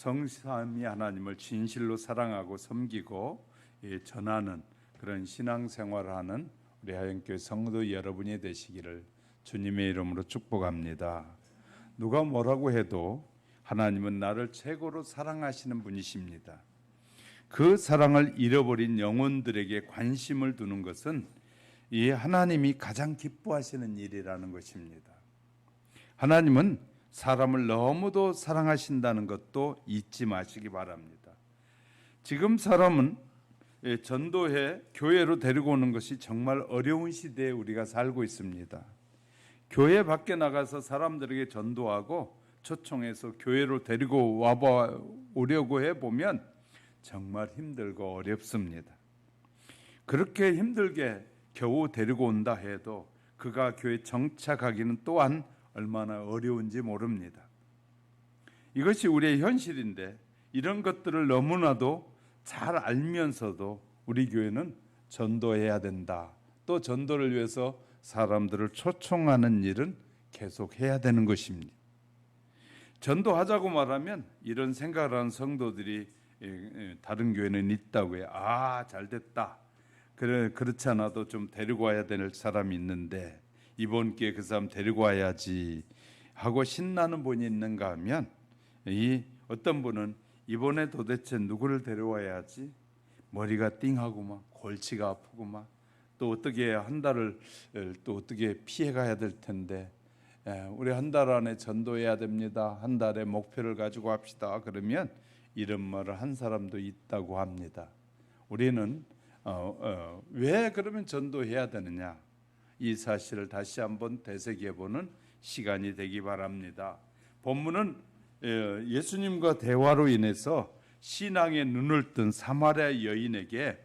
성삼위 하나님을 진실로 사랑하고 섬기고 전하는 그런 신앙생활을 하는 우리 하영교회 성도 여러분이 되시기를 주님의 이름으로 축복합니다. 누가 뭐라고 해도 하나님은 나를 최고로 사랑하시는 분이십니다. 그 사랑을 잃어버린 영혼들에게 관심을 두는 것은 이 하나님이 가장 기뻐하시는 일이라는 것입니다. 하나님은 사람을 너무도 사랑하신다는 것도 잊지 마시기 바랍니다. 지금 사람은 전도해 교회로 데리고 오는 것이 정말 어려운 시대에 우리가 살고 있습니다. 교회 밖에 나가서 사람들에게 전도하고 초청해서 교회로 데리고 오려고 해보면 정말 힘들고 어렵습니다. 그렇게 힘들게 겨우 데리고 온다 해도 그가 교회에 정착하기는 또한 얼마나 어려운지 모릅니다. 이것이 우리의 현실인데 이런 것들을 너무나도 잘 알면서도 우리 교회는 전도해야 된다. 또 전도를 위해서 사람들을 초청하는 일은 계속해야 되는 것입니다. 전도하자고 말하면 이런 생각을 하는 성도들이 다른 교회는 있다고 해요. 잘됐다. 그렇지 않아도 좀 데리고 와야 될 사람이 있는데 이번 기회에 그 사람 데리고 와야지 하고 신나는 분이 있는가 하면 이 어떤 분은 이번에 도대체 누구를 데려와야지 머리가 띵하고 막 골치가 아프고 막 또 어떻게 한 달을 또 어떻게 피해가야 될 텐데 우리 한 달 안에 전도해야 됩니다. 한 달의 목표를 가지고 합시다. 그러면 이런 말을 한 사람도 있다고 합니다. 우리는 왜 그러면 전도해야 되느냐? 이 사실을 다시 한번 되새겨보는 시간이 되기 바랍니다. 본문은 예수님과 대화로 인해서 신앙의 눈을 뜬 사마리아 여인에게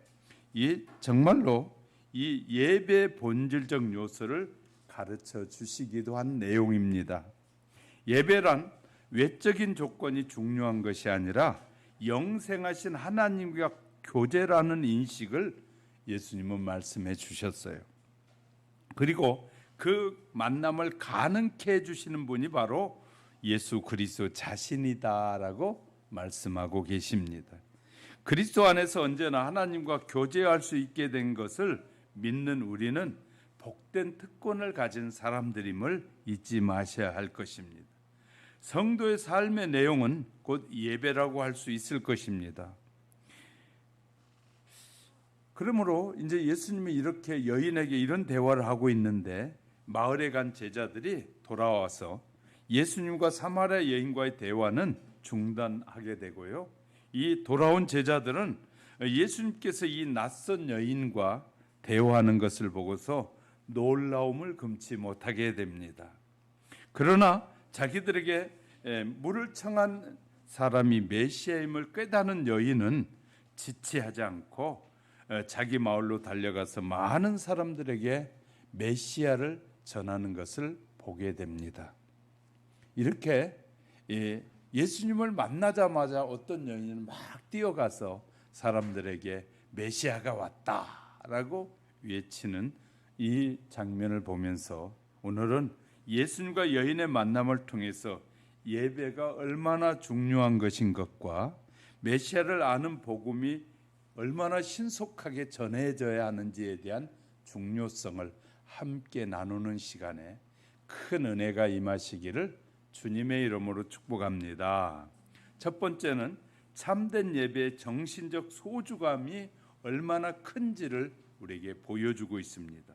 정말로 이 예배의 본질적 요소를 가르쳐 주시기도 한 내용입니다. 예배란 외적인 조건이 중요한 것이 아니라 영생하신 하나님과 교제라는 인식을 예수님은 말씀해 주셨어요. 그리고 그 만남을 가능케 해주시는 분이 바로 예수 그리스도 자신이다라고 말씀하고 계십니다. 그리스도 안에서 언제나 하나님과 교제할 수 있게 된 것을 믿는 우리는 복된 특권을 가진 사람들임을 잊지 마셔야 할 것입니다. 성도의 삶의 내용은 곧 예배라고 할 수 있을 것입니다. 그러므로 이제 예수님이 이렇게 여인에게 이런 대화를 하고 있는데 마을에 간 제자들이 돌아와서 예수님과 사마리아 여인과의 대화는 중단하게 되고요. 이 돌아온 제자들은 예수님께서 이 낯선 여인과 대화하는 것을 보고서 놀라움을 금치 못하게 됩니다. 그러나 자기들에게 물을 청한 사람이 메시아임을 깨닫는 여인은 지체하지 않고 자기 마을로 달려가서 많은 사람들에게 메시아를 전하는 것을 보게 됩니다. 이렇게 예수님을 만나자마자 어떤 여인은 막 뛰어가서 사람들에게 메시아가 왔다라고 외치는 이 장면을 보면서 오늘은 예수님과 여인의 만남을 통해서 예배가 얼마나 중요한 것인 것과 메시아를 아는 복음이 얼마나 신속하게 전해져야 하는지에 대한 중요성을 함께 나누는 시간에 큰 은혜가 임하시기를 주님의 이름으로 축복합니다. 첫 번째는 참된 예배의 정신적 소중함이 얼마나 큰지를 우리에게 보여주고 있습니다.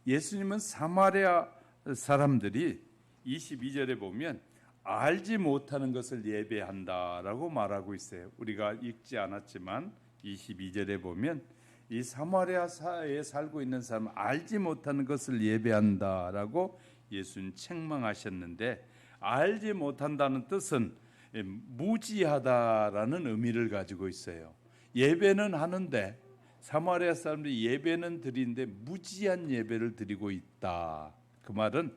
예수님은 사마리아 사람들이 22절에 보면 알지 못하는 것을 예배한다라고 말하고 있어요. 우리가 읽지 않았지만 22절에 보면 이 사마리아에 살고 있는 사람은 알지 못하는 것을 예배한다라고 예수님 책망하셨는데 알지 못한다는 뜻은 무지하다라는 의미를 가지고 있어요. 예배는 하는데 사마리아 사람들이 예배는 드리는데 무지한 예배를 드리고 있다. 그 말은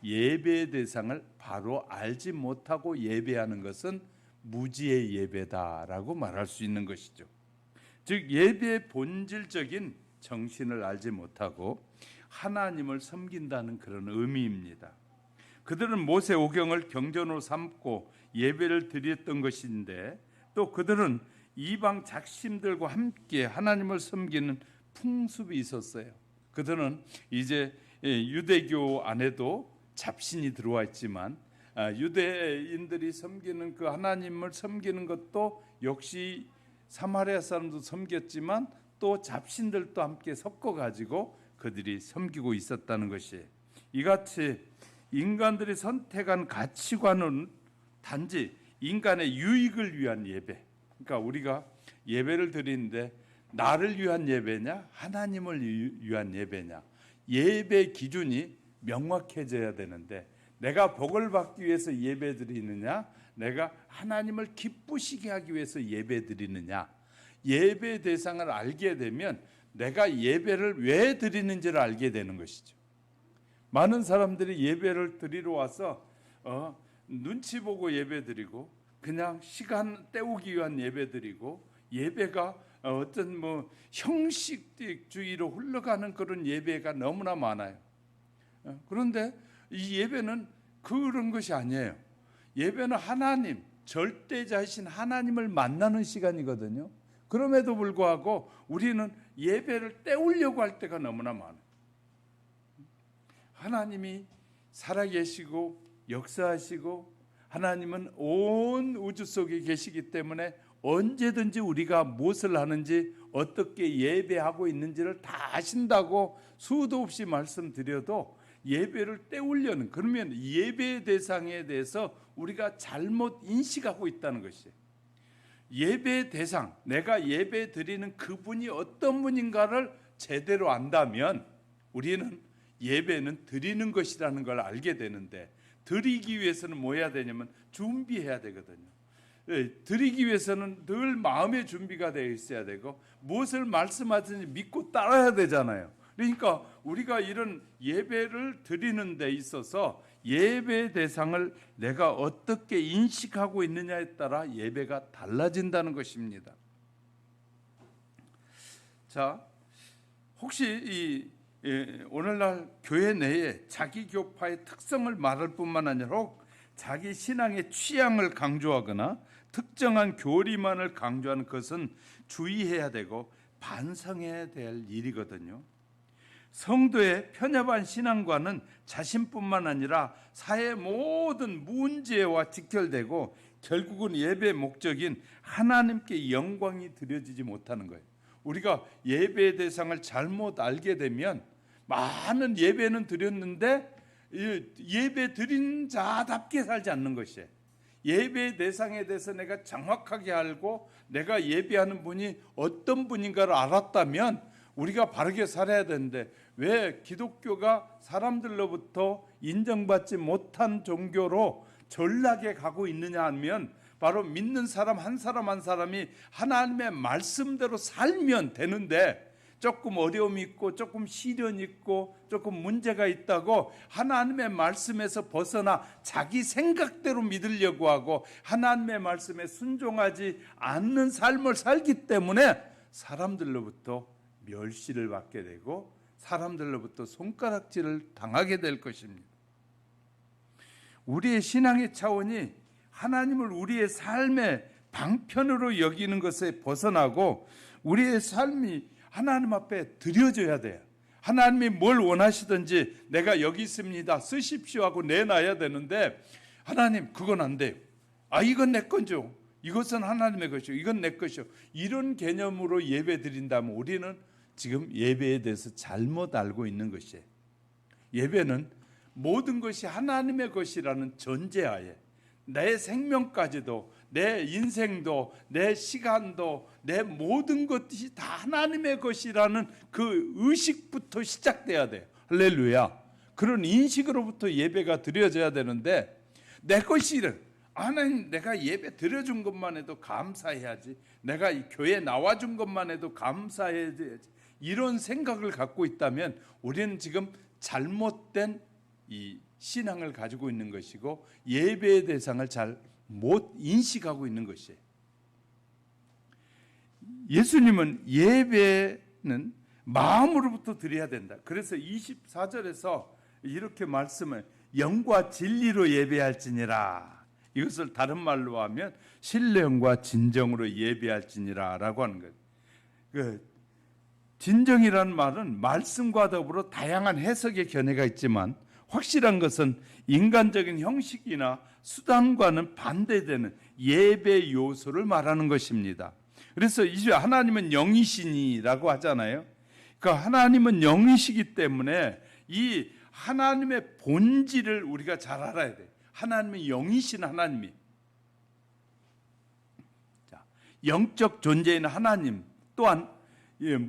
예배의 대상을 바로 알지 못하고 예배하는 것은 무지의 예배다라고 말할 수 있는 것이죠. 즉 예배의 본질적인 정신을 알지 못하고 하나님을 섬긴다는 그런 의미입니다. 그들은 모세 오경을 경전으로 삼고 예배를 드렸던 것인데 또 그들은 이방 작심들과 함께 하나님을 섬기는 풍습이 있었어요. 그들은 이제 유대교 안에도 잡신이 들어와 있지만 유대인들이 섬기는 그 하나님을 섬기는 것도 역시 사마리아 사람도 섬겼지만 또 잡신들도 함께 섞어 가지고 그들이 섬기고 있었다는 것이, 이같이 인간들이 선택한 가치관은 단지 인간의 유익을 위한 예배, 그러니까 우리가 예배를 드리는데 나를 위한 예배냐 하나님을 위한 예배냐, 예배 기준이 명확해져야 되는데 내가 복을 받기 위해서 예배 드리느냐 내가 하나님을 기쁘시게 하기 위해서 예배 드리느냐, 예배 대상을 알게 되면 내가 예배를 왜 드리는지를 알게 되는 것이죠. 많은 사람들이 예배를 드리러 와서 눈치 보고 예배 드리고 그냥 시간 때우기 위한 예배 드리고 예배가 어떤 형식주의로 흘러가는 그런 예배가 너무나 많아요. 그런데 이 예배는 그런 것이 아니에요. 예배는 하나님, 절대자이신 하나님을 만나는 시간이거든요. 그럼에도 불구하고 우리는 예배를 때우려고 할 때가 너무나 많아요. 하나님이 살아계시고 역사하시고 하나님은 온 우주 속에 계시기 때문에 언제든지 우리가 무엇을 하는지 어떻게 예배하고 있는지를 다 아신다고 수도 없이 말씀드려도 예배를 때우려는, 그러면 예배 대상에 대해서 우리가 잘못 인식하고 있다는 것이에요. 예배 대상, 내가 예배 드리는 그분이 어떤 분인가를 제대로 안다면 우리는 예배는 드리는 것이라는 걸 알게 되는데, 드리기 위해서는 뭐 해야 되냐면 준비해야 되거든요. 드리기 위해서는 늘 마음의 준비가 되어 있어야 되고 무엇을 말씀하든지 믿고 따라야 되잖아요. 그러니까 우리가 이런 예배를 드리는 데 있어서 예배 대상을 내가 어떻게 인식하고 있느냐에 따라 예배가 달라진다는 것입니다. 자, 혹시 오늘날 교회 내에 자기 교파의 특성을 말할 뿐만 아니라 혹 자기 신앙의 취향을 강조하거나 특정한 교리만을 강조하는 것은 주의해야 되고 반성해야 될 일이거든요. 성도의 편협한 신앙과는 자신뿐만 아니라 사회의 모든 문제와 직결되고 결국은 예배의 목적인 하나님께 영광이 드려지지 못하는 거예요. 우리가 예배의 대상을 잘못 알게 되면 많은 예배는 드렸는데 예배 드린 자답게 살지 않는 것이에요. 예배의 대상에 대해서 내가 정확하게 알고 내가 예배하는 분이 어떤 분인가를 알았다면 우리가 바르게 살아야 되는데, 왜 기독교가 사람들로부터 인정받지 못한 종교로 전락해 가고 있느냐 하면 바로 믿는 사람 한 사람 한 사람이 하나님의 말씀대로 살면 되는데 조금 어려움이 있고 조금 시련이 있고 조금 문제가 있다고 하나님의 말씀에서 벗어나 자기 생각대로 믿으려고 하고 하나님의 말씀에 순종하지 않는 삶을 살기 때문에 사람들로부터 멸시를 받게 되고 사람들로부터 손가락질을 당하게 될 것입니다. 우리의 신앙의 차원이 하나님을 우리의 삶의 방편으로 여기는 것에 벗어나고 우리의 삶이 하나님 앞에 드려져야 돼요. 하나님이 뭘 원하시든지 내가 여기 있습니다, 쓰십시오 하고 내놔야 되는데 하나님 그건 안 돼요. 이건 내 건죠. 이것은 하나님의 것이요. 이건 내 것이요. 이런 개념으로 예배 드린다면 우리는 지금 예배에 대해서 잘못 알고 있는 것이에요. 예배는 모든 것이 하나님의 것이라는 전제하에 내 생명까지도 내 인생도 내 시간도 내 모든 것이 다 하나님의 것이라는 그 의식부터 시작돼야 돼요. 할렐루야. 그런 인식으로부터 예배가 드려져야 되는데 내 것이를 하나님 내가 예배 드려준 것만 해도 감사해야지, 내가 이 교회 나와준 것만 해도 감사해야지, 이런 생각을 갖고 있다면 우리는 지금 잘못된 이 신앙을 가지고 있는 것이고 예배의 대상을 잘 못 인식하고 있는 것이에요. 예수님은 예배는 마음으로부터 드려야 된다. 그래서 24절에서 이렇게 말씀을, 영과 진리로 예배할지니라. 이것을 다른 말로 하면 신령과 진정으로 예배할지니라라고 하는 거예요. 그 진정이라는 말은 말씀과 더불어 다양한 해석의 견해가 있지만 확실한 것은 인간적인 형식이나 수단과는 반대되는 예배 요소를 말하는 것입니다. 그래서 이제 하나님은 영이시니라고 하잖아요. 그러니까 하나님은 영이시기 때문에 이 하나님의 본질을 우리가 잘 알아야 돼. 하나님은 영이신 하나님이. 자, 영적 존재인 하나님 또한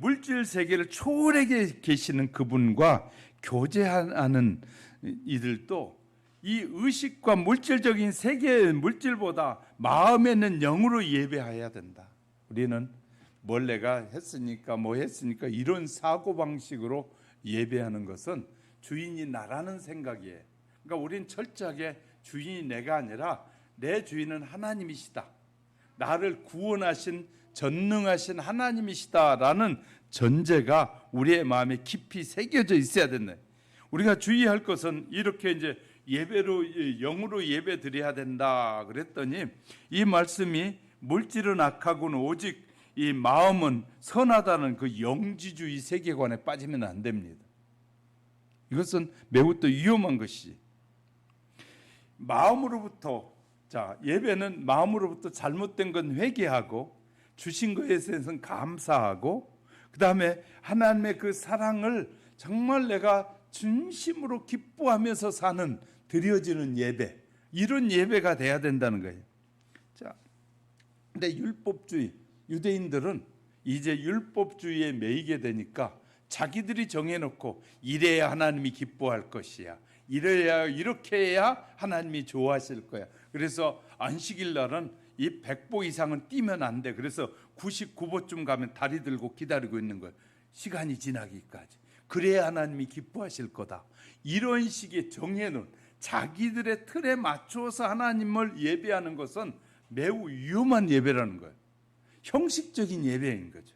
물질 세계를 초월하게 계시는 그분과 교제하는 이들도 이 의식과 물질적인 세계의 물질보다 마음에 있는 영으로 예배해야 된다. 우리는 뭘 내가 했으니까 뭐 했으니까 이런 사고방식으로 예배하는 것은 주인이 나라는 생각이에요. 그러니까 우리는 철저하게 주인이 내가 아니라 내 주인은 하나님이시다. 나를 구원하신 전능하신 하나님이시다라는 전제가 우리의 마음에 깊이 새겨져 있어야 된다. 우리가 주의할 것은 이렇게 이제 예배로 영으로 예배 드려야 된다 그랬더니 이 말씀이 물질은 악하고는 오직 이 마음은 선하다는 그 영지주의 세계관에 빠지면 안 됩니다. 이것은 매우 또 위험한 것이 마음으로부터 예배는 마음으로부터 잘못된 건 회개하고 주신 것에 대해서는 감사하고 그 다음에 하나님의 그 사랑을 정말 내가 진심으로 기뻐하면서 사는 드려지는 예배 이런 예배가 돼야 된다는 거예요. 자, 근데 율법주의 유대인들은 이제 율법주의에 매이게 되니까 자기들이 정해놓고 이래야 하나님이 기뻐할 것이야. 이래야 이렇게 해야 하나님이 좋아하실 거야. 그래서 안식일 날은 이 100보 이상은 뛰면 안 돼. 그래서 99보쯤 가면 다리 들고 기다리고 있는 거예요. 시간이 지나기까지. 그래야 하나님이 기뻐하실 거다. 이런 식의 정해놓은 자기들의 틀에 맞춰서 하나님을 예배하는 것은 매우 위험한 예배라는 거예요. 형식적인 예배인 거죠.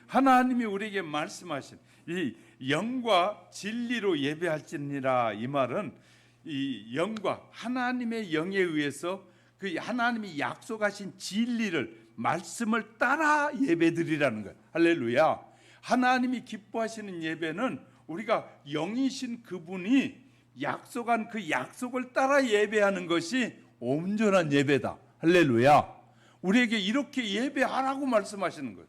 하나님이 우리에게 말씀하신 이 영과 진리로 예배할지니라 이 말은 이 영과 하나님의 영에 의해서 그 하나님이 약속하신 진리를 말씀을 따라 예배드리라는 거예요. 할렐루야. 하나님이 기뻐하시는 예배는 우리가 영이신 그분이 약속한 그 약속을 따라 예배하는 것이 온전한 예배다. 할렐루야. 우리에게 이렇게 예배하라고 말씀하시는 거예요.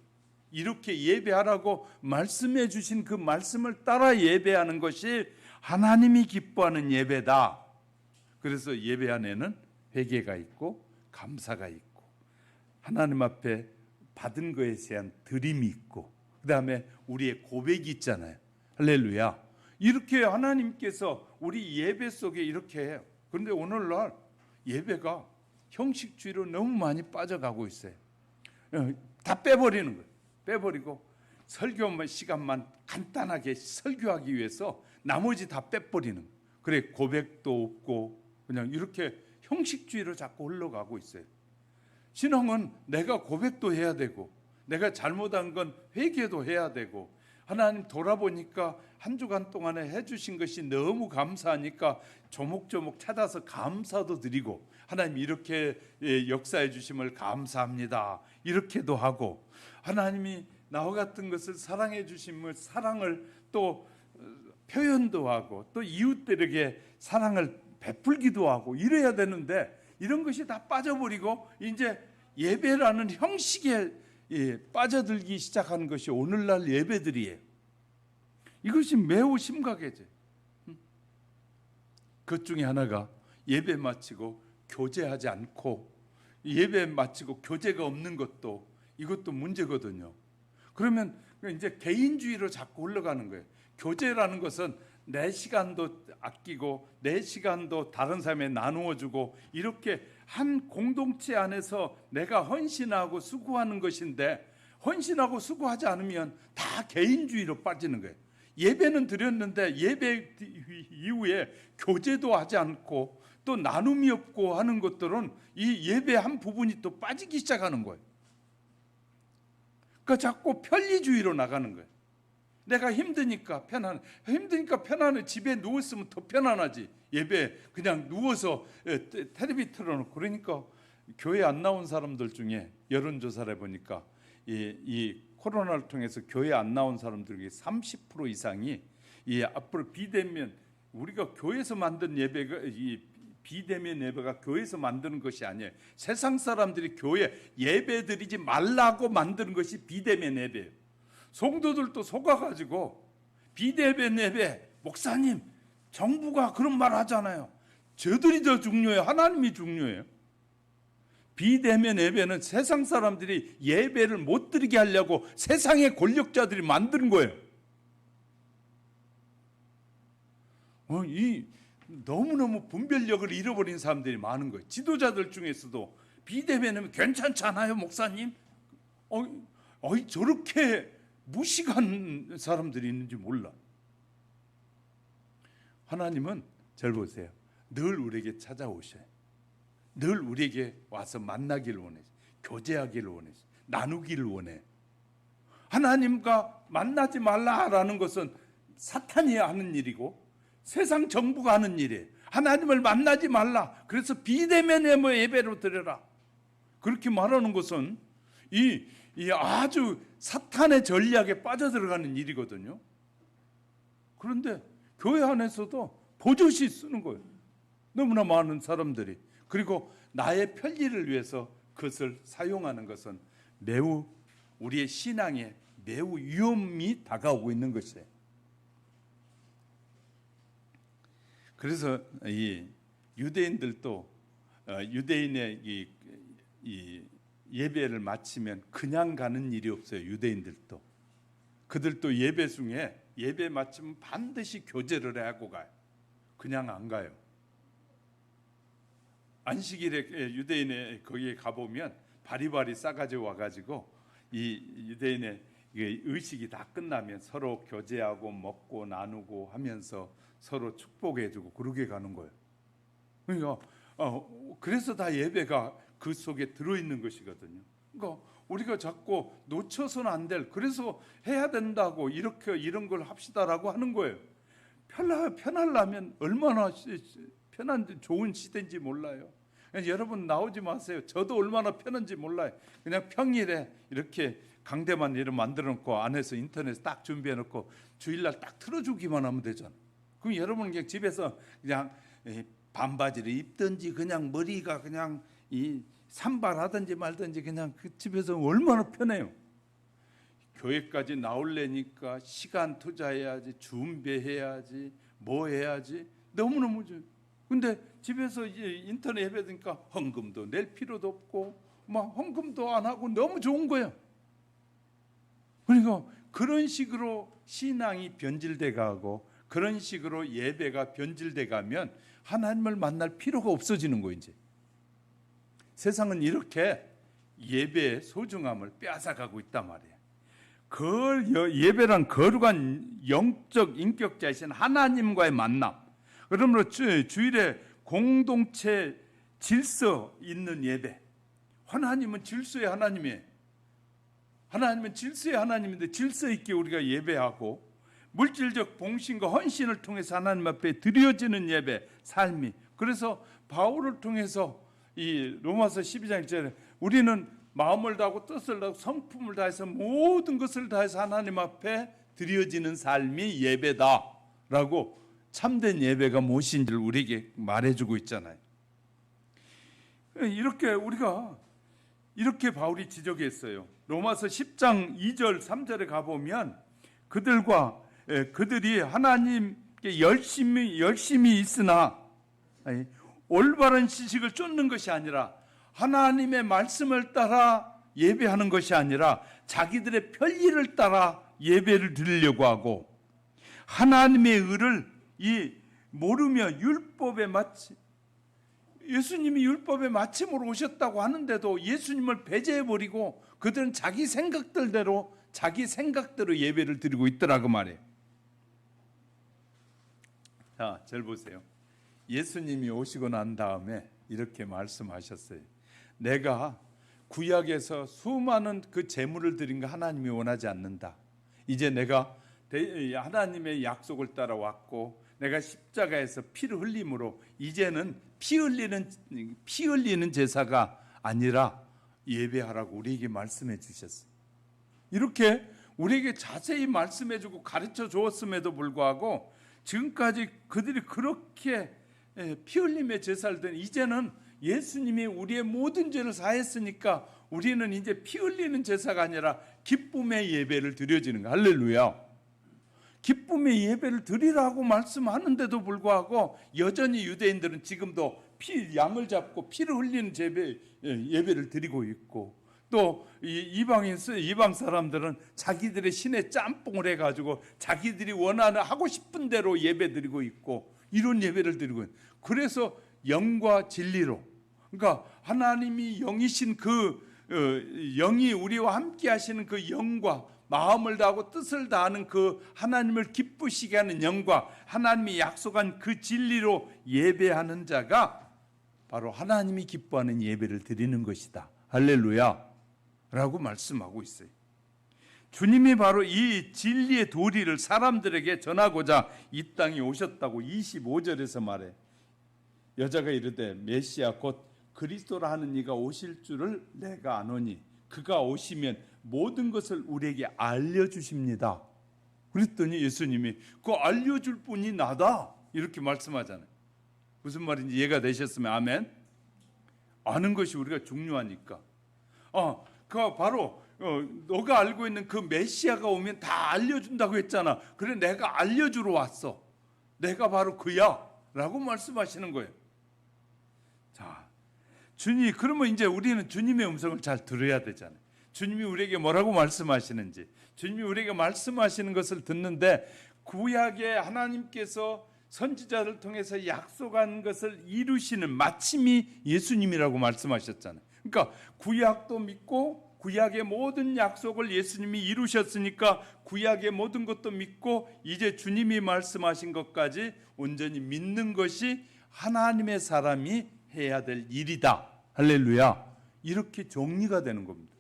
이렇게 예배하라고 말씀해 주신 그 말씀을 따라 예배하는 것이 하나님이 기뻐하는 예배다. 그래서 예배 안에는 회개가 있고 감사가 있고 하나님 앞에 받은 것에 대한 드림이 있고 그 다음에 우리의 고백이 있잖아요. 할렐루야. 이렇게 하나님께서 우리 예배 속에 이렇게 해요. 그런데 오늘날 예배가 형식주의로 너무 많이 빠져가고 있어요. 다 빼버리는 거예요. 빼버리고 설교만 시간만 간단하게 설교하기 위해서 나머지 다 빼버리는 거예요. 그래 고백도 없고 그냥 이렇게 형식주의로 자꾸 흘러가고 있어요. 신앙은 내가 고백도 해야 되고 내가 잘못한 건 회개도 해야 되고 하나님 돌아보니까 한 주간 동안에 해주신 것이 너무 감사하니까 조목조목 찾아서 감사도 드리고 하나님 이렇게 역사해 주심을 감사합니다. 이렇게도 하고 하나님이 나와 같은 것을 사랑해 주심을 사랑을 또 표현도 하고 또 이웃들에게 사랑을 베풀기도 하고 이래야 되는데 이런 것이 다 빠져버리고 이제 예배라는 형식에 빠져들기 시작하는 것이 오늘날 예배들이에요. 이것이 매우 심각해져. 그 중에 하나가 예배 마치고 교제하지 않고 예배 마치고 교제가 없는 것도 이것도 문제거든요. 그러면 이제 개인주의로 자꾸 흘러가는 거예요. 교제라는 것은 내 시간도 아끼고 내 시간도 다른 사람에 나누어 주고 이렇게 한 공동체 안에서 내가 헌신하고 수고하는 것인데 헌신하고 수고하지 않으면 다 개인주의로 빠지는 거예요. 예배는 드렸는데 예배 이후에 교제도 하지 않고 또 나눔이 없고 하는 것들은 이 예배 한 부분이 또 빠지기 시작하는 거예요. 그러니까 자꾸 편리주의로 나가는 거예요. 내가 힘드니까 편안해. 집에 누웠으면 더 편안하지. 예배 그냥 누워서 텔레비 틀어놓고. 그러니까 교회 안 나온 사람들 중에 여론조사를 해보니까 이 코로나를 통해서 교회 안 나온 사람들 중에 30% 이상이 이 앞으로 비대면, 우리가 교회에서 만든 예배가, 이 비대면 예배가 교회에서 만드는 것이 아니에요. 세상 사람들이 교회 예배 드리지 말라고 만드는 것이 비대면 예배예요. 성도들도 속아가지고 비대면 예배, 목사님 정부가 그런 말 하잖아요. 저들이 더 중요해요, 하나님이 중요해요? 비대면 예배는 세상 사람들이 예배를 못 드리게 하려고 세상의 권력자들이 만든 거예요. 이 너무너무 분별력을 잃어버린 사람들이 많은 거예요. 지도자들 중에서도 비대면은 괜찮지 않아요, 목사님? 저렇게 무식한 사람들이 있는지 몰라. 하나님은 절 보세요. 늘 우리에게 찾아오셔요. 늘 우리에게 와서 만나기를 원해, 교제하기를 원해, 나누기를 원해. 하나님과 만나지 말라라는 것은 사탄이 하는 일이고 세상 정부가 하는 일이에요. 하나님을 만나지 말라. 그래서 비대면 예배로 드려라. 그렇게 말하는 것은 이 아주 사탄의 전략에 빠져들어가는 일이거든요. 그런데 교회 안에서도 버젓이 쓰는 거예요. 너무나 많은 사람들이. 그리고 나의 편리를 위해서 그것을 사용하는 것은 매우 우리의 신앙에 매우 위험이 다가오고 있는 것이에요. 그래서 이 유대인들도 유대인의 이 예배를 마치면 그냥 가는 일이 없어요. 유대인들도 그들도 예배 중에 예배 마치면 반드시 교제를 하고 가요. 그냥 안 가요. 안식일에 유대인의 거기에 가보면 바리바리 싸가지 와가지고 이 유대인의 의식이 다 끝나면 서로 교제하고 먹고 나누고 하면서 서로 축복해주고 그러게 가는 거예요. 그러니까 그래서 다 예배가 그 속에 들어있는 것이거든요. 그러니까 우리가 자꾸 놓쳐서는 안 될, 그래서 해야 된다고 이런 걸 합시다라고 하는 거예요. 편하려면 얼마나 편한 좋은 시대인지 몰라요. 여러분 나오지 마세요. 저도 얼마나 편한지 몰라요. 그냥 평일에 이렇게 강대만 이렇게 만들어 놓고 안에서 인터넷 딱 준비해 놓고 주일날 딱 틀어주기만 하면 되잖아. 그럼 여러분 그냥 집에서 그냥 반바지를 입든지 그냥 머리가 그냥 이 산발하든지 말든지 그냥 그 집에서 얼마나 편해요. 교회까지 나올래니까 시간 투자해야지, 준비해야지, 뭐 해야지, 너무너무 좋아요. 근데 집에서 이제 인터넷 예배니까 헌금도 낼 필요도 없고 막 헌금도 안 하고 너무 좋은 거예요. 그러니까 그런 식으로 신앙이 변질돼 가고 그런 식으로 예배가 변질돼 가면 하나님을 만날 필요가 없어지는 거예요. 이제 세상은 이렇게 예배의 소중함을 빼앗아가고 있단 말이에요. 예배란 거룩한 영적 인격자이신 하나님과의 만남. 그러므로 주일에 공동체 질서 있는 예배. 하나님은 질서의 하나님이에요. 하나님은 질서의 하나님인데 질서 있게 우리가 예배하고 물질적 봉신과 헌신을 통해서 하나님 앞에 드려지는 예배, 삶이. 그래서 바울을 통해서 이 로마서 12장 1절에 우리는 마음을 다하고 뜻을 다하고 성품을 다해서 모든 것을 다해서 하나님 앞에 드려지는 삶이 예배다라고 참된 예배가 무엇인지를 우리에게 말해주고 있잖아요. 우리가 이렇게 바울이 지적했어요. 로마서 10장 2절 3절에 가보면 그들이 하나님께 열심히 있으나 올바른 지식을 쫓는 것이 아니라 하나님의 말씀을 따라 예배하는 것이 아니라 자기들의 편리를 따라 예배를 드리려고 하고 하나님의 의를 모르며 예수님이 율법의 마침으로 오셨다고 하는데도 예수님을 배제해버리고 그들은 자기 생각대로 예배를 드리고 있더라고 말이에요. 자, 절 보세요. 예수님이 오시고 난 다음에 이렇게 말씀하셨어요. 내가 구약에서 수많은 그 제물을 드린 거 하나님이 원하지 않는다. 이제 내가 하나님의 약속을 따라왔고 내가 십자가에서 피를 흘림으로 이제는 피 흘리는 제사가 아니라 예배하라고 우리에게 말씀해 주셨어요. 이렇게 우리에게 자세히 말씀해 주고 가르쳐 주었음에도 불구하고 지금까지 그들이 그렇게 피 흘림의 제사를 드는, 이제는 예수님이 우리의 모든 죄를 사했으니까 우리는 이제 피 흘리는 제사가 아니라 기쁨의 예배를 드려지는 거예요. 할렐루야. 기쁨의 예배를 드리라고 말씀하는데도 불구하고 여전히 유대인들은 지금도 양을 잡고 피를 흘리는 예배를 드리고 있고, 또 이방 사람들은 자기들의 신의 짬뽕을 해가지고 자기들이 원하는 하고 싶은 대로 예배 드리고 있고, 이런 예배를 드리고 있는. 그래서 영과 진리로, 그러니까 하나님이 영이신 영이 우리와 함께 하시는 그 영과 마음을 다하고 뜻을 다하는 그 하나님을 기쁘시게 하는 영과 하나님이 약속한 그 진리로 예배하는 자가 바로 하나님이 기뻐하는 예배를 드리는 것이다. 할렐루야 라고 말씀하고 있어요. 주님이 바로 이 진리의 도리를 사람들에게 전하고자 이 땅에 오셨다고 25절에서 말해. 여자가 이르되 메시아 곧 그리스도라 하는 이가 오실 줄을 내가 아노니 그가 오시면 모든 것을 우리에게 알려주십니다. 그랬더니 예수님이 그 알려줄 분이 나다 이렇게 말씀하잖아요. 무슨 말인지 이해가 되셨으면 아멘. 아는 것이 우리가 중요하니까. 그 바로 너가 알고 있는 그 메시아가 오면 다 알려준다고 했잖아. 그래 내가 알려주러 왔어. 내가 바로 그야 라고 말씀하시는 거예요. 자, 그러면 이제 우리는 주님의 음성을 잘 들어야 되잖아요. 주님이 우리에게 뭐라고 말씀하시는지, 주님이 우리에게 말씀하시는 것을 듣는데 구약에 하나님께서 선지자를 통해서 약속한 것을 이루시는 마침이 예수님이라고 말씀하셨잖아요. 그러니까 구약도 믿고 구약의 모든 약속을 예수님이 이루셨으니까 구약의 모든 것도 믿고 이제 주님이 말씀하신 것까지 온전히 믿는 것이 하나님의 사람이 해야 될 일이다. 할렐루야. 이렇게 정리가 되는 겁니다.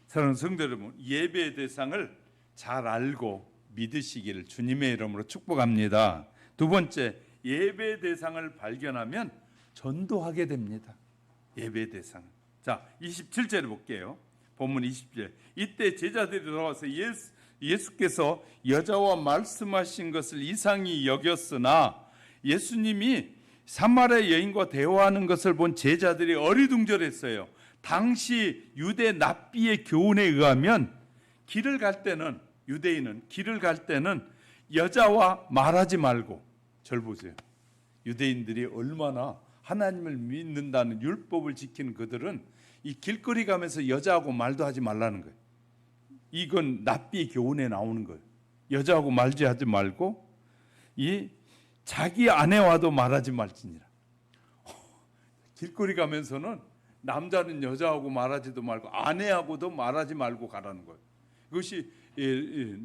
사랑하는 성도 여러분, 예배의 대상을 잘 알고 믿으시기를 주님의 이름으로 축복합니다. 두 번째, 예배의 대상을 발견하면 전도하게 됩니다. 예배의 대상. 자, 27절에 볼게요. 본문 20절. 이때 제자들이 돌아와서 예수께서 여자와 말씀하신 것을 이상히 여겼으나 예수님이 사마리아 여인과 대화하는 것을 본 제자들이 어리둥절했어요. 당시 유대 납비의 교훈에 의하면 길을 갈 때는, 유대인은 길을 갈 때는 여자와 말하지 말고, 절 보세요. 유대인들이 얼마나 하나님을 믿는다는 율법을 지키는 그들은 이 길거리 가면서 여자하고 말도 하지 말라는 거예요. 이건 납비의 교훈에 나오는 거예요. 여자하고 말지 하지 말고 자기 아내와도 말하지 말지니라. 길거리 가면서는 남자는 여자하고 말하지도 말고 아내하고도 말하지 말고 가라는 거예요. 이것이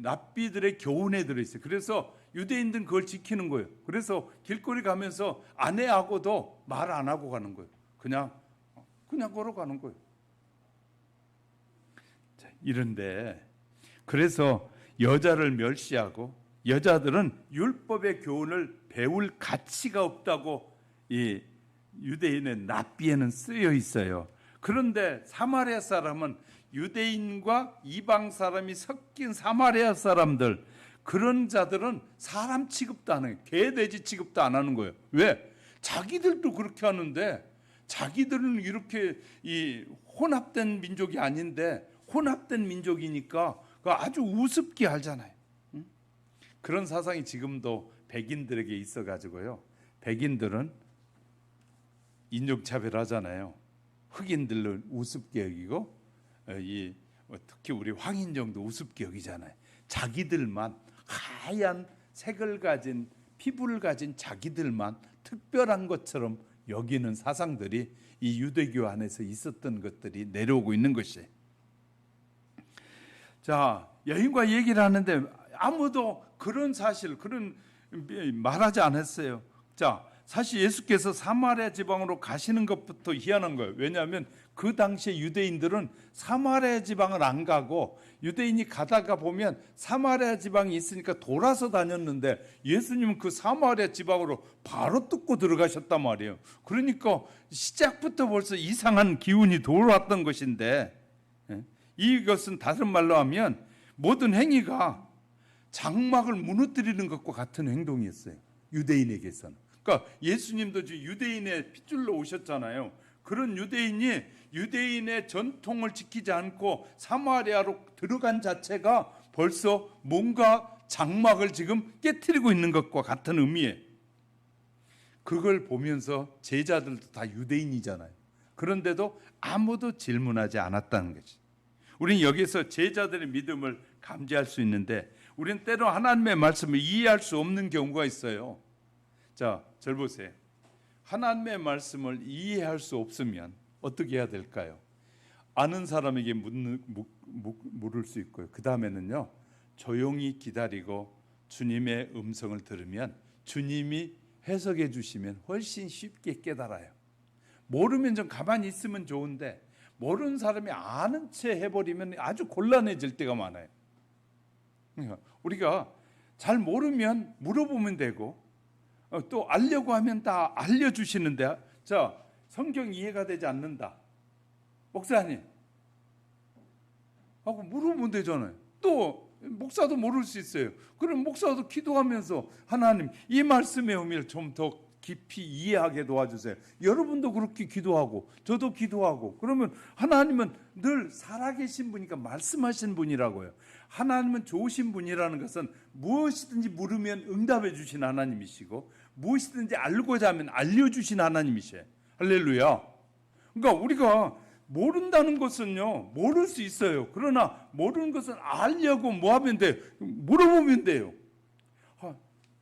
납비들의 교훈에 들어있어요. 그래서 유대인들은 그걸 지키는 거예요. 그래서 길거리 가면서 아내하고도 말 안 하고 가는 거예요. 그냥 걸어가는 거예요. 자, 이런데 그래서 여자를 멸시하고 여자들은 율법의 교훈을 배울 가치가 없다고 이 유대인의 납비에는 쓰여 있어요. 그런데 사마리아 사람은 유대인과 이방 사람이 섞인 사마리아 사람들, 그런 자들은 사람 취급도 안 해요. 개, 돼지 취급도 안 하는 거예요. 왜? 자기들도 그렇게 하는데 자기들은 이렇게 혼합된 민족이 아닌데 혼합된 민족이니까 아주 우습게 알잖아요. 그런 사상이 지금도 백인들에게 있어가지고요. 백인들은 인종차별하잖아요. 흑인들은 우습게 여기고 특히 우리 황인종도 우습게 여기잖아요. 자기들만 하얀 색을 가진 피부를 가진 자기들만 특별한 것처럼 여기는 사상들이 이 유대교 안에서 있었던 것들이 내려오고 있는 것이에요. 자, 여인과 얘기를 하는데 아무도 그런 사실, 그런 말하지 않았어요. 자, 사실 예수께서 사마리아 지방으로 가시는 것부터 희한한 거예요. 왜냐하면 그 당시에 유대인들은 사마리아 지방을 안 가고 유대인이 가다가 보면 사마리아 지방이 있으니까 돌아서 다녔는데 예수님은 그 사마리아 지방으로 바로 뚫고 들어가셨단 말이에요. 그러니까 시작부터 벌써 이상한 기운이 돌아왔던 것인데, 이것은 다른 말로 하면 모든 행위가 장막을 무너뜨리는 것과 같은 행동이었어요. 유대인에게서는. 그러니까 예수님도 유대인의 핏줄로 오셨잖아요. 그런 유대인이 유대인의 전통을 지키지 않고 사마리아로 들어간 자체가 벌써 뭔가 장막을 지금 깨트리고 있는 것과 같은 의미예요. 그걸 보면서 제자들도 다 유대인이잖아요. 그런데도 아무도 질문하지 않았다는 거지. 우리는 여기서 제자들의 믿음을 감지할 수 있는데, 우리는 때로 하나님의 말씀을 이해할 수 없는 경우가 있어요. 자, 절 보세요. 하나님의 말씀을 이해할 수 없으면 어떻게 해야 될까요? 아는 사람에게 물을 수 있고요. 그 다음에는요, 조용히 기다리고 주님의 음성을 들으면 주님이 해석해 주시면 훨씬 쉽게 깨달아요. 모르면 좀 가만히 있으면 좋은데, 모르는 사람이 아는 채 해버리면 아주 곤란해질 때가 많아요. 그러니까 우리가 잘 모르면 물어보면 되고, 또 알려고 하면 다 알려주시는데, 자, 성경 이해가 되지 않는다, 목사님 하고 물어보면 되잖아요. 또 목사도 모를 수 있어요. 그럼 목사도 기도하면서 하나님, 이 말씀의 의미를 좀 더 깊이 이해하게 도와주세요. 여러분도 그렇게 기도하고 저도 기도하고, 그러면 하나님은 늘 살아계신 분이니까 말씀하신 분이라고요. 하나님은 좋으신 분이라는 것은 무엇이든지 물으면 응답해 주신 하나님이시고, 무엇이든지 알고자 하면 알려주신 하나님이셔요. 할렐루야. 그러니까 우리가 모른다는 것은요, 모를 수 있어요. 그러나 모르는 것은 알려고 뭐 하면 돼요? 물어보면 돼요.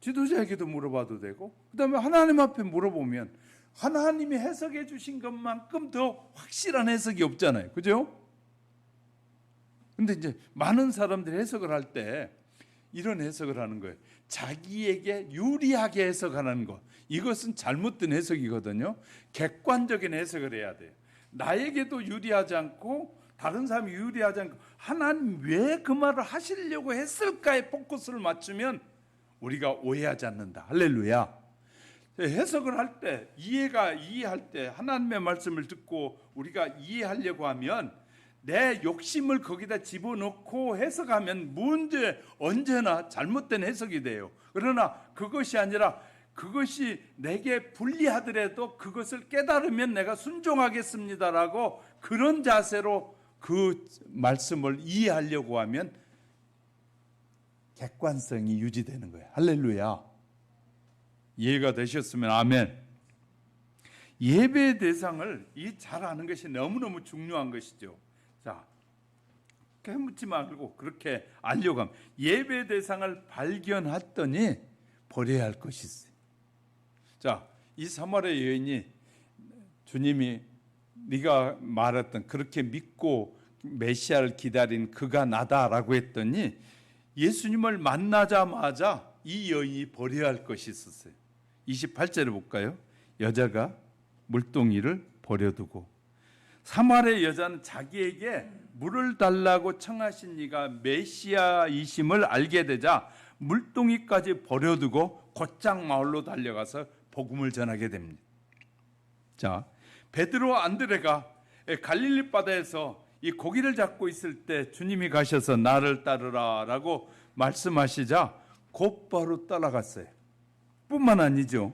지도자에게도 물어봐도 되고, 그 다음에 하나님 앞에 물어보면 하나님이 해석해 주신 것만큼 더 확실한 해석이 없잖아요. 그죠? 근데 이제 많은 사람들이 해석을 할 때 이런 해석을 하는 거예요. 자기에게 유리하게 해석하는 것. 이것은 잘못된 해석이거든요. 객관적인 해석을 해야 돼요. 나에게도 유리하지 않고 다른 사람이 유리하지 않고, 하나님 왜 그 말을 하시려고 했을까에 포커스를 맞추면 우리가 오해하지 않는다. 할렐루야. 해석을 할 때, 이해할 때 하나님의 말씀을 듣고 우리가 이해하려고 하면 내 욕심을 거기다 집어넣고 해석하면 언제나 잘못된 해석이 돼요. 그러나 그것이 아니라, 그것이 내게 불리하더라도 그것을 깨달으면 내가 순종하겠습니다라고, 그런 자세로 그 말씀을 이해하려고 하면 객관성이 유지되는 거예요. 할렐루야. 이해가 되셨으면 아멘. 예배의 대상을 잘 아는 것이 너무너무 중요한 것이죠. 자, 깨묻지 말고 그렇게 알려고 하면, 예배의 대상을 발견했더니 버려야 할 것이 있어요. 자, 이 사마리아 여인이 주님이 네가 말했던, 그렇게 믿고 메시아를 기다린 그가 나다라고 했더니, 예수님을 만나자마자 이 여인이 버려야 할 것이 있었어요. 28절을 볼까요? 여자가 물동이를 버려두고, 사마리아 여자는 자기에게 물을 달라고 청하신 이가 메시아이심을 알게 되자 물동이까지 버려두고 곧장 마을로 달려가서 복음을 전하게 됩니다. 자, 베드로 안드레가 갈릴리 바다에서 이 고기를 잡고 있을 때 주님이 가셔서 나를 따르라 라고 말씀하시자 곧바로 따라갔어요. 뿐만 아니죠.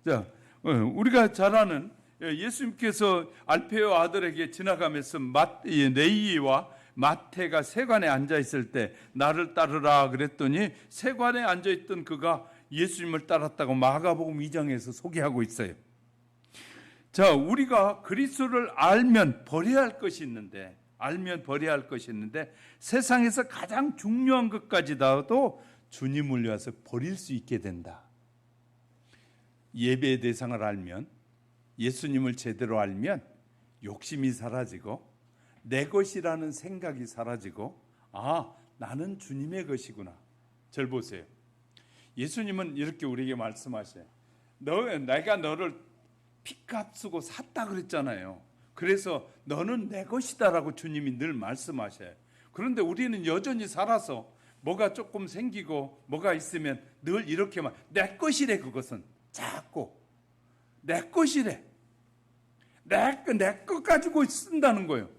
자, 우리가 잘 아는 예수님께서 알페오 아들에게 지나가면서 네이와 마태가 세관에 앉아 있을 때 나를 따르라 그랬더니, 세관에 앉아 있던 그가 예수님을 따랐다고 마가복음 2장에서 소개하고 있어요. 자, 우리가 그리스도를 알면 버려야 할 것이 있는데, 세상에서 가장 중요한 것까지도 주님을 위해서 버릴 수 있게 된다. 예배의 대상을 알면, 예수님을 제대로 알면 욕심이 사라지고 내 것이라는 생각이 사라지고, 나는 주님의 것이구나. 절 보세요. 예수님은 이렇게 우리에게 말씀하셔요. 내가 너를 피값 쓰고 샀다 그랬잖아요. 그래서 너는 내 것이다라고 주님이 늘 말씀하셔요. 그런데 우리는 여전히 살아서 뭐가 조금 생기고 뭐가 있으면 늘 이렇게만 내 것이래. 그것은 자꾸 내 것이래. 내 것 가지고 쓴다는 거예요.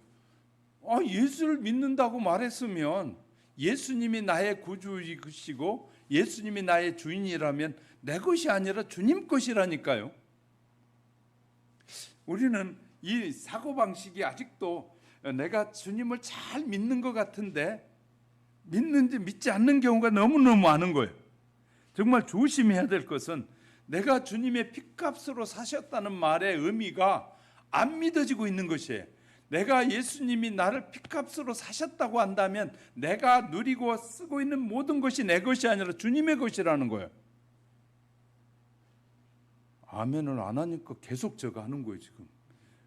예수를 믿는다고 말했으면 예수님이 나의 구주이시고 예수님이 나의 주인이라면 내 것이 아니라 주님 것이라니까요. 우리는 이 사고방식이 아직도 내가 주님을 잘 믿는 것 같은데 믿는지 믿지 않는 경우가 너무너무 많은 거예요. 정말 조심해야 될 것은 내가 주님의 핏값으로 사셨다는 말의 의미가 안 믿어지고 있는 것이에요. 내가 예수님이 나를 핏값으로 사셨다고 한다면 내가 누리고 쓰고 있는 모든 것이 내 것이 아니라 주님의 것이라는 거예요. 아멘을 안 하니까 계속 저거 하는 거예요. 지금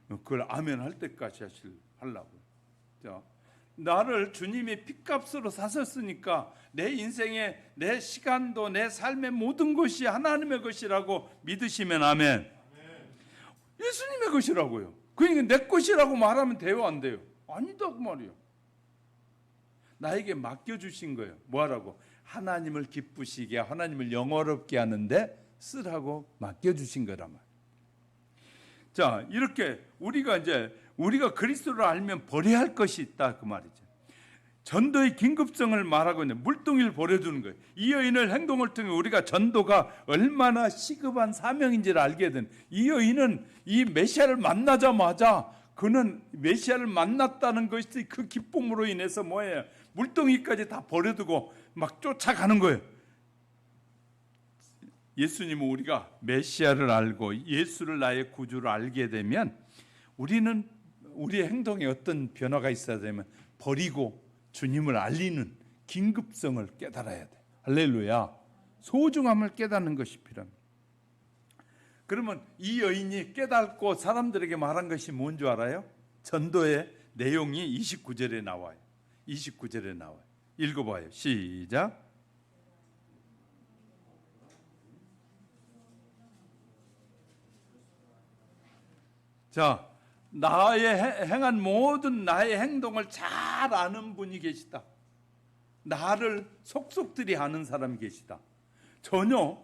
그걸 아멘 할 때까지 하려고요. 자, 나를 주님이 핏값으로 사셨으니까 내 인생의 내 시간도 내 삶의 모든 것이 하나님의 것이라고 믿으시면 아멘. 예수님의 것이라고요. 그러니까 내 것이라고 말하면 돼요, 안 돼요? 아니다 그 말이에요. 나에게 맡겨주신 거예요. 뭐하라고? 하나님을 기쁘시게, 하나님을 영화롭게 하는데 쓰라고 맡겨주신 거란 말이에요. 자, 이렇게 우리가 그리스도를 알면 버려야 할 것이 있다 그 말이죠. 전도의 긴급성을 말하고 있는 물동이를 버려두는 거예요. 이 여인의 행동을 통해 우리가 전도가 얼마나 시급한 사명인지를 알게 된, 이 여인은 이 메시아를 만나자마자 그는 메시아를 만났다는 것이 그 기쁨으로 인해서 뭐예요? 물동이까지 다 버려두고 막 쫓아가는 거예요. 예수님은 우리가 메시아를 알고 예수를 나의 구주로 알게 되면 우리는 우리의 행동에 어떤 변화가 있어야 되면 버리고 주님을 알리는 긴급성을 깨달아야 돼. 할렐루야. 소중함을 깨닫는 것이 필요합니다. 그러면 이 여인이 깨닫고 사람들에게 말한 것이 뭔 줄 알아요? 전도의 내용이 29절에 나와요. 29절에 나와요. 읽어봐요. 시작. 자, 나의 행한 모든 나의 행동을 잘 아는 분이 계시다. 나를 속속들이 아는 사람이 계시다. 전혀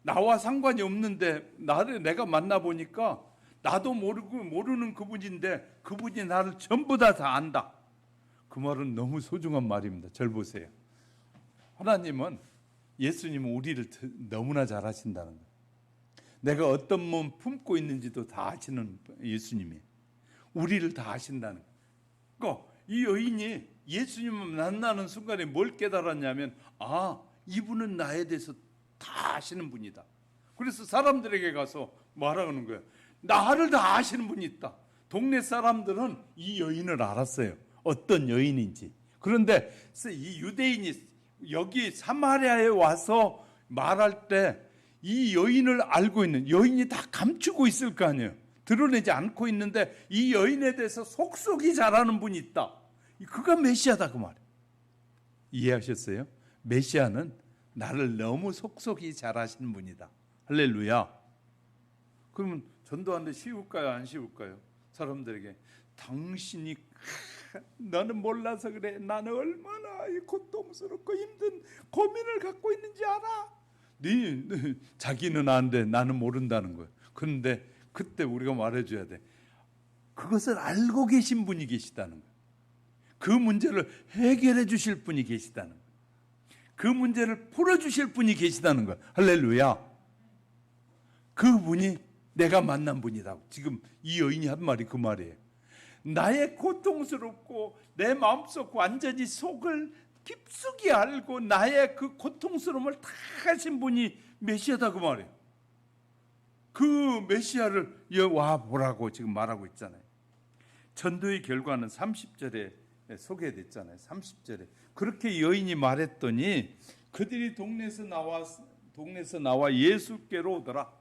나와 상관이 없는데 나를 내가 만나보니까 나도 모르는 그분인데 그분이 나를 전부 다 안다. 그 말은 너무 소중한 말입니다. 절 보세요. 하나님은, 예수님은 우리를 너무나 잘 아신다는 거예요. 내가 어떤 몸 품고 있는지도 다 아시는 예수님이 우리를 다 아신다는 거예요. 그러니까 이 여인이 예수님을 만나는 순간에 뭘 깨달았냐면, 이분은 나에 대해서 다 아시는 분이다. 그래서 사람들에게 가서 말하는 거예요. 나를 다 아시는 분이 있다. 동네 사람들은 이 여인을 알았어요. 어떤 여인인지. 그런데 이 유대인이 여기 사마리아에 와서 말할 때 이 여인을 알고 있는, 여인이 다 감추고 있을 거 아니에요. 드러내지 않고 있는데 이 여인에 대해서 속속이 잘하는 분이 있다. 그가 메시아다 그 말이에요. 이해하셨어요? 메시아는 나를 너무 속속이 잘하시는 분이다. 할렐루야. 그러면 전도하는데 쉬울까요? 안 쉬울까요? 사람들에게 당신이 너는 몰라서 그래. 나는 얼마나 고통스럽고 힘든 고민을 갖고 있는지 알아? 자기는 아는데 나는 모른다는 거예요. 그런데 그때 우리가 말해줘야 돼. 그것을 알고 계신 분이 계시다는 거예요. 그 문제를 해결해 주실 분이 계시다는 거예요. 그 문제를 풀어주실 분이 계시다는 거예요. 할렐루야. 그분이 내가 만난 분이라고. 지금 이 여인이 한 말이 그 말이에요. 나의 고통스럽고 내 마음속 완전히 속을 깊숙이 알고 나의 그 고통스러움을 다 하신 분이 메시아다 그 말이에요. 그 메시아를 와 보라고 지금 말하고 있잖아요. 전도의 결과는 30절에 소개됐잖아요. 30절에 그렇게 여인이 말했더니 그들이 동네에서 나와 예수께로 오더라.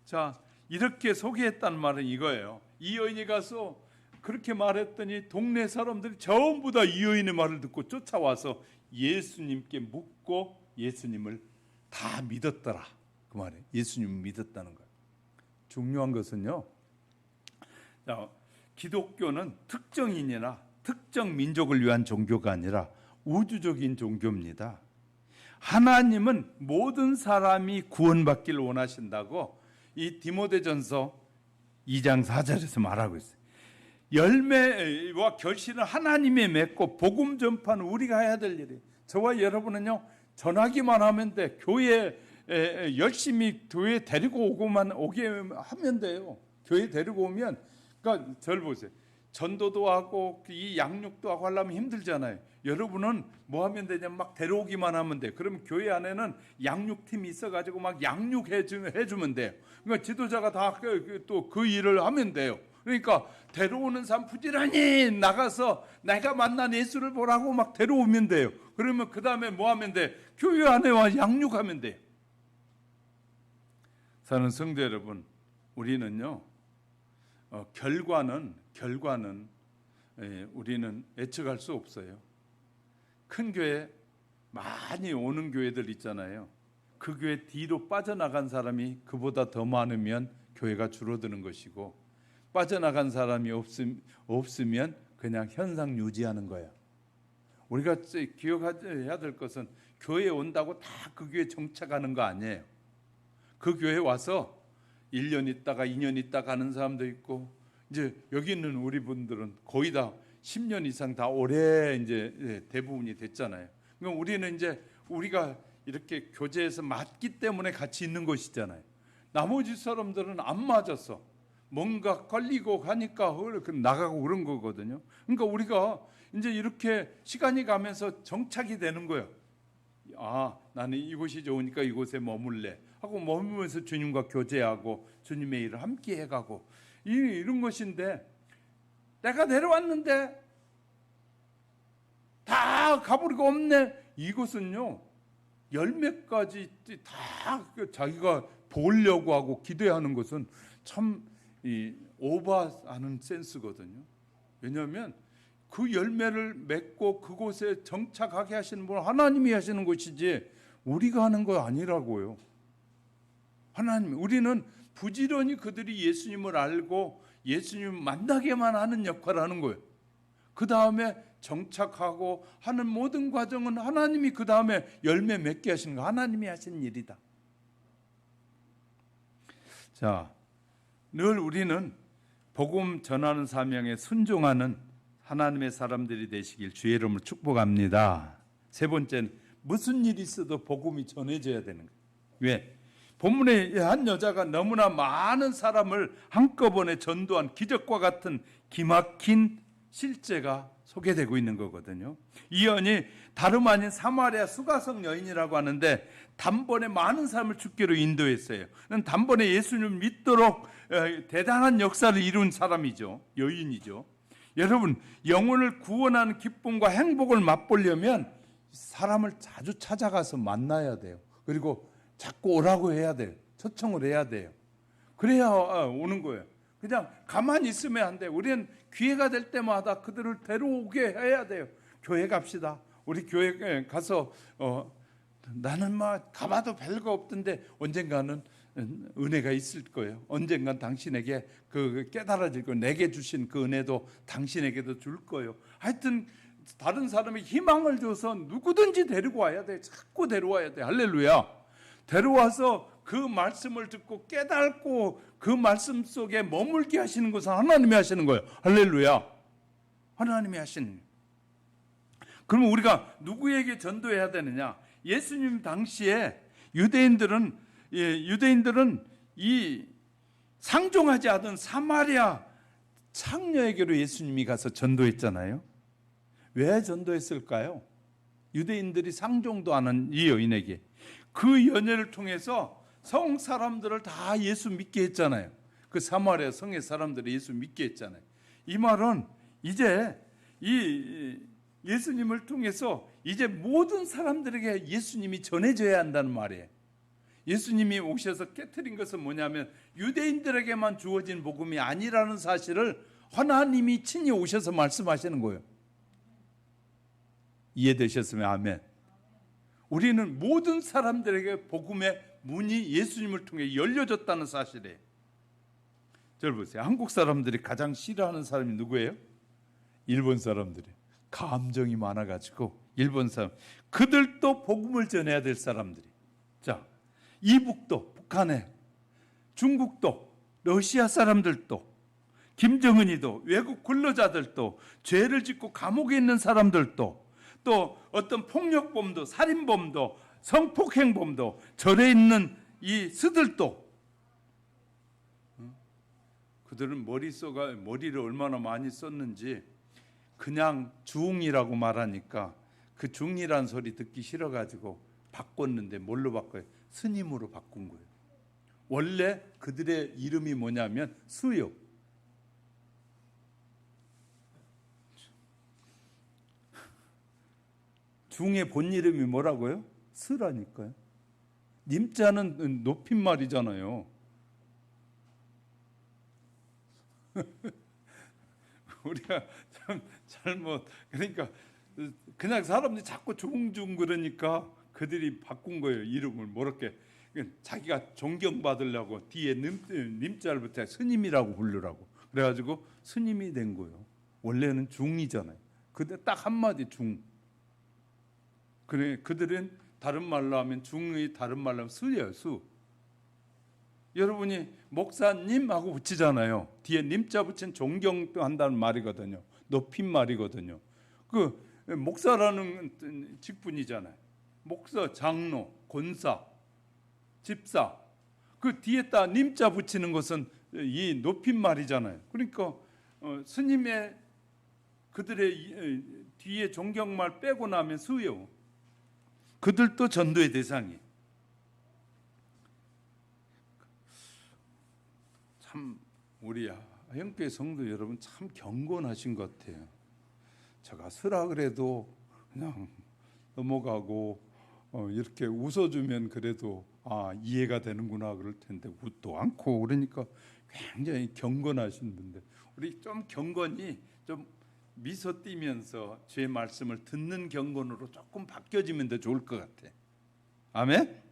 자, 이렇게 소개했다는 말은 이거예요. 이 여인이 가서 그렇게 말했더니 동네 사람들이 전부 다 이 여인의 말을 듣고 쫓아와서 예수님께 묻고 예수님을 다 믿었더라. 그 말이에요. 예수님을 믿었다는 거예요. 중요한 것은요. 자, 기독교는 특정인이나 특정 민족을 위한 종교가 아니라 우주적인 종교입니다. 하나님은 모든 사람이 구원받기를 원하신다고 이 디모데전서 2장 4절에서 말하고 있어요. 열매와 결실은 하나님이 맺고 복음 전파는 우리가 해야 될 일이에요. 저와 여러분은요, 전하기만 하면 돼. 교회 열심히 교회 데리고 오게 하면 돼요. 교회 데리고 오면, 그러니까 저를 보세요. 전도도 하고 이 양육도 하고 하려면 힘들잖아요. 여러분은 뭐 하면 되냐면 막 데려오기만 하면 돼. 그러면 교회 안에는 양육팀이 있어가지고 막 양육해주면 돼요. 그러니까 지도자가 다 또 그 일을 하면 돼요. 그러니까 데려오는 사람 부지런히 나가서 내가 만난 예수를 보라고 막 데려오면 돼요. 그러면 그 다음에 뭐 하면 돼? 교회 안에 와 양육하면 돼요. 사랑하는 성도 여러분, 우리는요, 결과는 우리는 예측할 수 없어요. 큰 교회 많이 오는 교회들 있잖아요. 그 교회 뒤로 빠져나간 사람이 그보다 더 많으면 교회가 줄어드는 것이고, 빠져나간 사람이 없으면 그냥 현상 유지하는 거예요. 우리가 기억해야 될 것은 교회에 온다고 다 그 교회에 정착하는 거 아니에요. 그 교회에 와서 1년 있다가 2년 있다가 가는 사람도 있고, 이제 여기 있는 우리 분들은 거의 다 10년 이상 다 오래 이제 대부분이 됐잖아요. 그러니까 우리는 이제 우리가 이렇게 교제에서 맞기 때문에 같이 있는 것이잖아요. 나머지 사람들은 안 맞았어. 뭔가 걸리고 가니까 나가고 그런 거거든요. 그러니까 우리가 이제 이렇게 시간이 가면서 정착이 되는 거예요. 아, 나는 이곳이 좋으니까 이곳에 머물래 하고 머물면서 주님과 교제하고 주님의 일을 함께 해가고 이런 것인데, 내가 내려왔는데 다 가버리고 없네. 이것은요, 열매까지 다 자기가 보려고 하고 기대하는 것은 참 오버하는 센스거든요. 왜냐하면 그 열매를 맺고 그곳에 정착하게 하시는 분은 하나님이 하시는 것이지 우리가 하는 거 아니라고요. 하나님, 우리는 부지런히 그들이 예수님을 알고 예수님을 만나게만 하는 역할을 하는 거예요. 그 다음에 정착하고 하는 모든 과정은 하나님이 그 다음에 열매 맺게 하시는 거, 하나님이 하시는 일이다. 자, 늘 우리는 복음 전하는 사명에 순종하는 하나님의 사람들이 되시길 주의 이름으로 축복합니다. 세 번째는 무슨 일이 있어도 복음이 전해져야 되는 거예요. 왜? 본문에 한 여자가 너무나 많은 사람을 한꺼번에 전도한 기적과 같은 기막힌 실제가 소개되고 있는 거거든요. 이 여인이 다름 아닌 사마리아 수가성 여인이라고 하는데 단번에 많은 사람을 죽기로 인도했어요. 단번에 예수님을 믿도록 대단한 역사를 이룬 사람이죠. 여인이죠. 여러분, 영혼을 구원하는 기쁨과 행복을 맛보려면 사람을 자주 찾아가서 만나야 돼요. 그리고 자꾸 오라고 해야 돼요. 초청을 해야 돼요. 그래야 오는 거예요. 그냥 가만히 있으면 안 돼요. 우리는 기회가 될 때마다 그들을 데려오게 해야 돼요. 교회 갑시다. 우리 교회 가서 나는 막 가봐도 별거 없던데 언젠가는 은혜가 있을 거예요. 언젠간 당신에게 그 깨달아질 거예요. 내게 주신 그 은혜도 당신에게도 줄 거예요. 하여튼 다른 사람이 희망을 줘서 누구든지 데리고 와야 돼. 자꾸 데려와야 돼. 할렐루야. 데려와서 그 말씀을 듣고 깨닫고 그 말씀 속에 머물게 하시는 것은 하나님이 하시는 거예요. 할렐루야. 하나님이 하시는 거예요. 그러면 우리가 누구에게 전도해야 되느냐? 예수님 당시에 유대인들은 이 상종하지 않은 사마리아 창녀에게로 예수님이 가서 전도했잖아요. 왜 전도했을까요? 유대인들이 상종도 하는 이 여인에게 그 연애를 통해서 성 사람들을 다 예수 믿게 했잖아요. 그 사마리아 성의 사람들이 예수 믿게 했잖아요. 이 말은 이제 이 예수님을 통해서 이제 모든 사람들에게 예수님이 전해져야 한다는 말이에요. 예수님이 오셔서 깨트린 것은 뭐냐면 유대인들에게만 주어진 복음이 아니라는 사실을 하나님이 친히 오셔서 말씀하시는 거예요. 이해되셨으면 아멘. 우리는 모든 사람들에게 복음의 문이 예수님을 통해 열려졌다는 사실이에요. 저를 보세요. 한국 사람들이 가장 싫어하는 사람이 누구예요? 일본 사람들이. 감정이 많아가지고 일본 사람. 그들도 복음을 전해야 될 사람들이. 자, 이북도 북한에, 중국도, 러시아 사람들도, 김정은이도, 외국 근로자들도, 죄를 짓고 감옥에 있는 사람들도, 또 어떤 폭력범도, 살인범도, 성폭행범도, 절에 있는 이 스들도, 그들은 머리를 얼마나 많이 썼는지 그냥 중이라고 말하니까 그 중이란 소리 듣기 싫어가지고 바꿨는데 뭘로 바꿔요? 스님으로 바꾼 거예요. 원래 그들의 이름이 뭐냐면 수요. 중의 본 이름이 뭐라고요? 스라니까요. 님자는 높임말이잖아요. 우리가 참 잘못, 그러니까 그냥 사람들이 자꾸 중중 그러니까 그들이 바꾼 거예요. 이름을 뭐렇게 자기가 존경받으려고 뒤에 님자를 붙여 스님이라고 부르라고 그래가지고 스님이 된 거예요. 원래는 중이잖아요. 근데 딱 한마디 중. 그래, 그들은 다른 말로 하면 중의 다른 말로 하면 수예요. 수. 여러분이 목사님하고 붙이잖아요. 뒤에 님자 붙인 존경한다는 말이거든요. 높임말이거든요. 그 목사라는 직분이잖아요. 목사, 장로, 권사, 집사. 그 뒤에다 님자 붙이는 것은 이 높임말이잖아요. 그러니까 스님의 그들의 뒤에 존경말 빼고 나면 수요. 그들도 전도의 대상이에요. 참 우리 하영교회 성도 여러분 참 경건하신 것 같아요. 제가 쓰라 그래도 그냥 넘어가고 이렇게 웃어주면 그래도 이해가 되는구나 그럴 텐데 웃도 않고 그러니까 굉장히 경건하신 분들. 우리 좀 경건이 좀 미소 띠면서 주의 말씀을 듣는 경건으로 조금 바뀌어지면 더 좋을 것 같아. 아멘?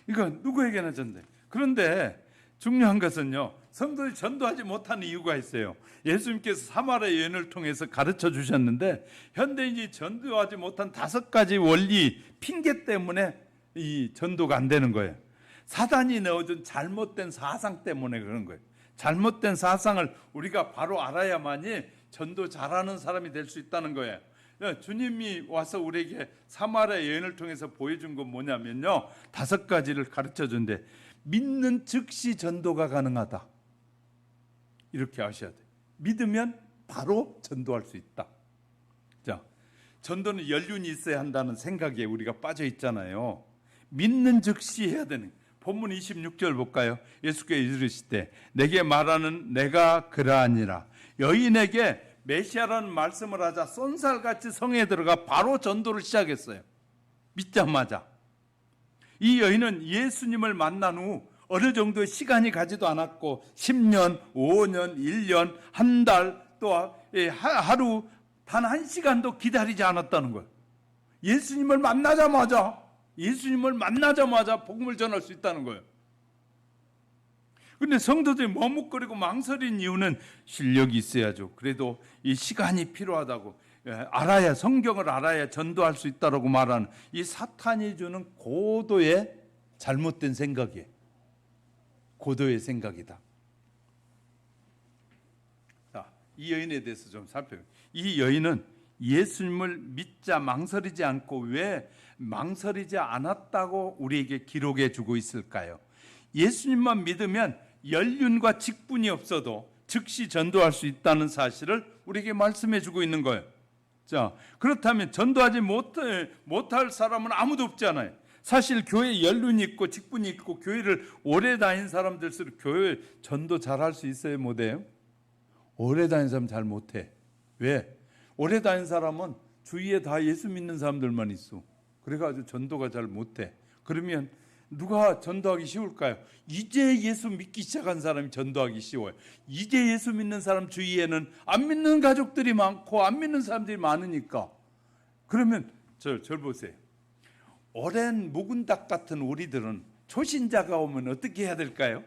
이거 누구에게나 전돼. 그런데 중요한 것은요, 성도들이 전도하지 못하는 이유가 있어요. 예수님께서 사마리아 여인을 통해서 가르쳐 주셨는데 현대인이 전도하지 못한 5가지 원리, 핑계 때문에 이 전도가 안 되는 거예요. 사단이 넣어준 잘못된 사상 때문에 그런 거예요. 잘못된 사상을 우리가 바로 알아야만이 전도 잘하는 사람이 될 수 있다는 거예요. 주님이 와서 우리에게 사마리아 여인을 통해서 보여준 건 뭐냐면요, 5가지를 가르쳐 준대. 믿는 즉시 전도가 가능하다. 이렇게 아셔야 돼요. 믿으면 바로 전도할 수 있다. 자, 전도는 연륜이 있어야 한다는 생각에 우리가 빠져 있잖아요. 믿는 즉시 해야 되는. 본문 26절 볼까요? 예수께서 이르시되 내게 말하는 내가 그러하니라. 여인에게 메시아라는 말씀을 하자 쏜살같이 성에 들어가 바로 전도를 시작했어요. 믿자마자. 이 여인은 예수님을 만난 후 어느 정도의 시간이 가지도 않았고 10년, 5년, 1년, 한 달, 또 하루 단 1시간도 기다리지 않았다는 거예요. 예수님을 만나자마자 복음을 전할 수 있다는 거예요. 그런데 성도들이 머뭇거리고 망설인 이유는 실력이 있어야죠. 그래도 이 시간이 필요하다고 알아야, 성경을 알아야 전도할 수 있다고 말하는 이 사탄이 주는 고도의 잘못된 생각이에요. 고도의 생각이다. 자, 이 여인에 대해서 좀 살펴볼게요. 이 여인은 예수님을 믿자 망설이지 않고 왜 망설이지 않았다고 우리에게 기록해 주고 있을까요? 예수님만 믿으면 연륜과 직분이 없어도 즉시 전도할 수 있다는 사실을 우리에게 말씀해 주고 있는 거예요. 자, 그렇다면 전도하지 못할 사람은 아무도 없잖아요. 사실 교회 연륜이 있고 직분이 있고 교회를 오래 다닌 사람들수록 교회 전도 잘할 수 있어요, 못해요? 오래 다닌 사람 잘 못해. 왜? 오래 다닌 사람은 주위에 다 예수 믿는 사람들만 있어. 그래가지고 전도가 잘 못해. 그러면 누가 전도하기 쉬울까요? 이제 예수 믿기 시작한 사람이 전도하기 쉬워요. 이제 예수 믿는 사람 주위에는 안 믿는 가족들이 많고 안 믿는 사람들이 많으니까. 그러면 절 보세요. 오랜 묵은 닭 같은 우리들은 초신자가 오면 어떻게 해야 될까요?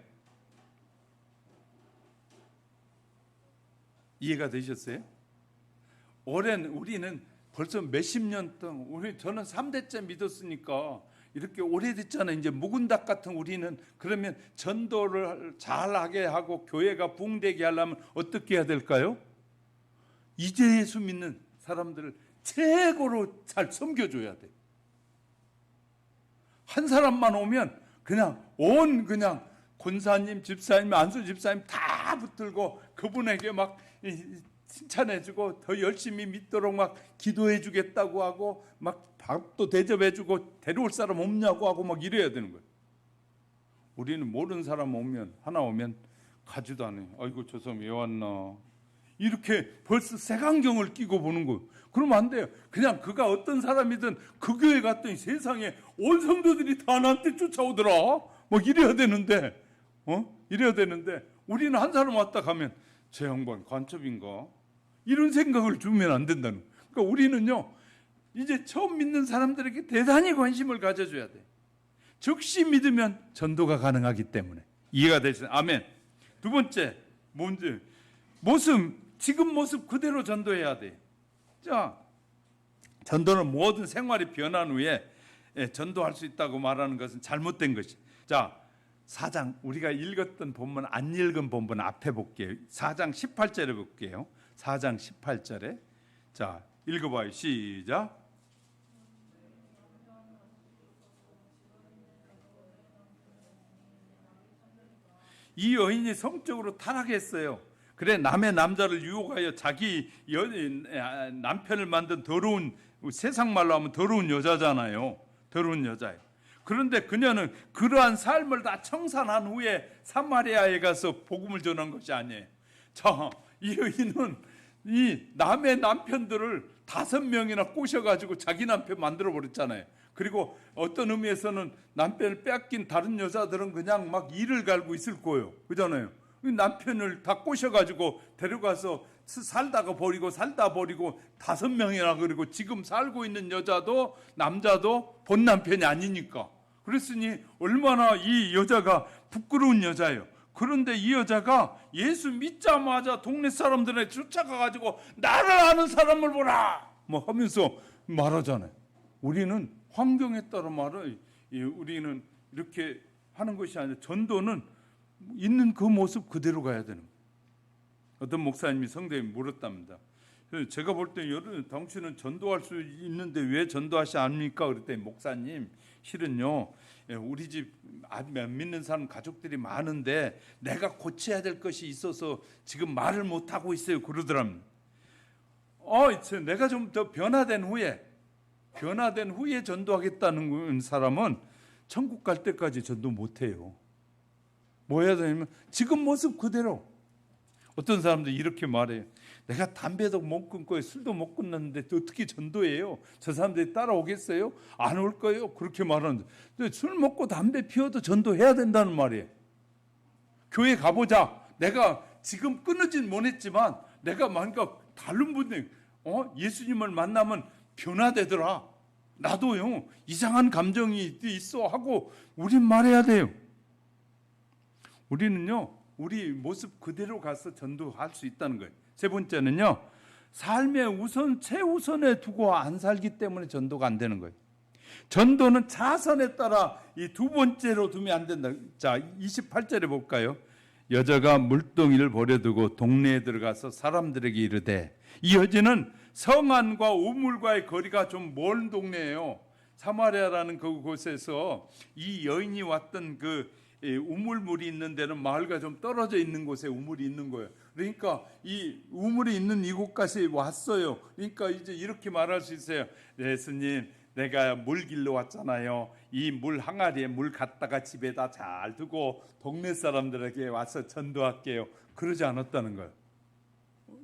이해가 되셨어요? 오랜 우리는 벌써 몇십 년 동안 저는 3대째 믿었으니까 이렇게 오래됐잖아요. 이제 묵은 닭 같은 우리는 그러면 전도를 잘하게 하고 교회가 부흥되게 하려면 어떻게 해야 될까요? 이제 예수 믿는 사람들을 최고로 잘 섬겨줘야 돼. 한 사람만 오면 그냥 그냥 권사님, 집사님, 안수 집사님 다 붙들고 그분에게 막 칭찬해주고 더 열심히 믿도록 막 기도해주겠다고 하고 막 밥도 대접해주고 데려올 사람 없냐고 하고 막 이래야 되는 거예요. 우리는 모르는 사람 하나 오면 가지도 않아요. 아이고 저 사람 왜 왔나 이렇게 벌써 색안경을 끼고 보는 거예요. 그러면 안 돼요. 그냥 그가 어떤 사람이든 그 교회 갔더니 세상에 온 성도들이 다 나한테 쫓아오더라 막 이래야 되는데 이래야 되는데 우리는 한 사람 왔다 가면 제 양반 간첩인가 이런 생각을 주면 안 된다는 거예요. 그러니까 우리는요 이제 처음 믿는 사람들에게 대단히 관심을 가져줘야 돼. 즉시 믿으면 전도가 가능하기 때문에. 이해가 되시나요? 아멘. 두 번째 지금 모습 그대로 전도해야 돼. 자, 전도는 모든 생활이 변한 후에 전도할 수 있다고 말하는 것은 잘못된 것이. 자, 4장 우리가 읽었던 본문 안 읽은 본문 앞에 볼게요. 4장 18절에 볼게요. 4장 18절에 자 읽어봐요. 시작. 이 여인이 성적으로 타락했어요. 그래 남의 남자를 유혹하여 자기 남편을 만든 더러운, 세상 말로 하면 더러운 여자잖아요. 더러운 여자예요. 그런데 그녀는 그러한 삶을 다 청산한 후에 사마리아에 가서 복음을 전한 것이 아니에요. 자, 이 여인은 이 남의 남편들을 5명이나 꼬셔가지고 자기 남편 만들어 버렸잖아요. 그리고 어떤 의미에서는 남편을 빼앗긴 다른 여자들은 그냥 막 이를 갈고 있을 거예요. 그잖아요. 남편을 다 꼬셔가지고 데려가서 살다 버리고 5명이나 그리고 지금 살고 있는 여자도 남자도 본 남편이 아니니까. 그랬으니 얼마나 이 여자가 부끄러운 여자예요. 그런데 이 여자가 예수 믿자마자 동네 사람들에 쫓아가가지고 나를 아는 사람을 보라 뭐 하면서 말하잖아요. 우리는 환경에 따라 우리는 이렇게 하는 것이 아니라 전도는 있는 그 모습 그대로 가야 되는 거예요. 어떤 목사님이 성도에 물었답니다. 제가 볼 때 당신은 전도할 수 있는데 왜 전도하시 않습니까? 그랬더니 목사님 실은요 우리 집 믿는 사람 가족들이 많은데 내가 고쳐야 될 것이 있어서 지금 말을 못 하고 있어요. 그러더랍니다. 내가 좀 더 변화된 후에 전도하겠다는 사람은 천국 갈 때까지 전도 못 해요. 뭐 해야 되냐면 지금 모습 그대로. 어떤 사람들이 이렇게 말해요. 내가 담배도 못 끊고 술도 못 끊는데 어떻게 전도해요? 저 사람들이 따라오겠어요? 안 올 거예요? 그렇게 말하는데 술 먹고 담배 피워도 전도해야 된다는 말이에요. 교회 가보자. 내가 지금 끊어진 못했지만 내가 뭔가 다른 분들 예수님을 만나면 변화되더라. 나도요 이상한 감정이 있어 하고 우린 말해야 돼요. 우리는요 우리 모습 그대로 가서 전도할 수 있다는 거예요. 세 번째는요 삶의 최우선에 두고 안 살기 때문에 전도가 안 되는 거예요. 전도는 자선에 따라 이 두 번째로 두면 안 된다. 자 28절에 볼까요? 여자가 물동이를 버려두고 동네에 들어가서 사람들에게 이르되, 이 여자는 성안과 우물과의 거리가 좀 먼 동네예요. 사마리아라는 그곳에서 이 여인이 왔던 그 우물물이 있는 데는 마을과 좀 떨어져 있는 곳에 우물이 있는 거예요. 그러니까 이 우물이 있는 이곳까지 왔어요. 그러니까 이제 이렇게 말할 수 있어요. 네, 스님, 내가 물 길러 왔잖아요. 이 물 항아리에 물 갖다가 집에다 잘 두고 동네 사람들에게 와서 전도할게요. 그러지 않았다는 거예요.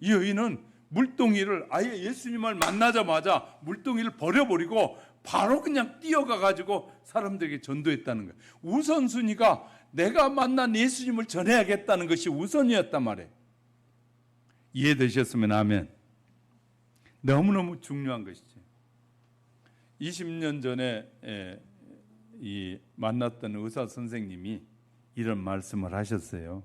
이 여인은 물동이를 아예 예수님을 만나자마자 물동이를 버려버리고 바로 그냥 뛰어가가지고 사람들에게 전도했다는 거예요. 우선순위가 내가 만난 예수님을 전해야겠다는 것이 우선이었단 말이에요. 이해되셨으면 아멘. 너무너무 중요한 것이죠. 20년 전에 이 만났던 의사 선생님이 이런 말씀을 하셨어요.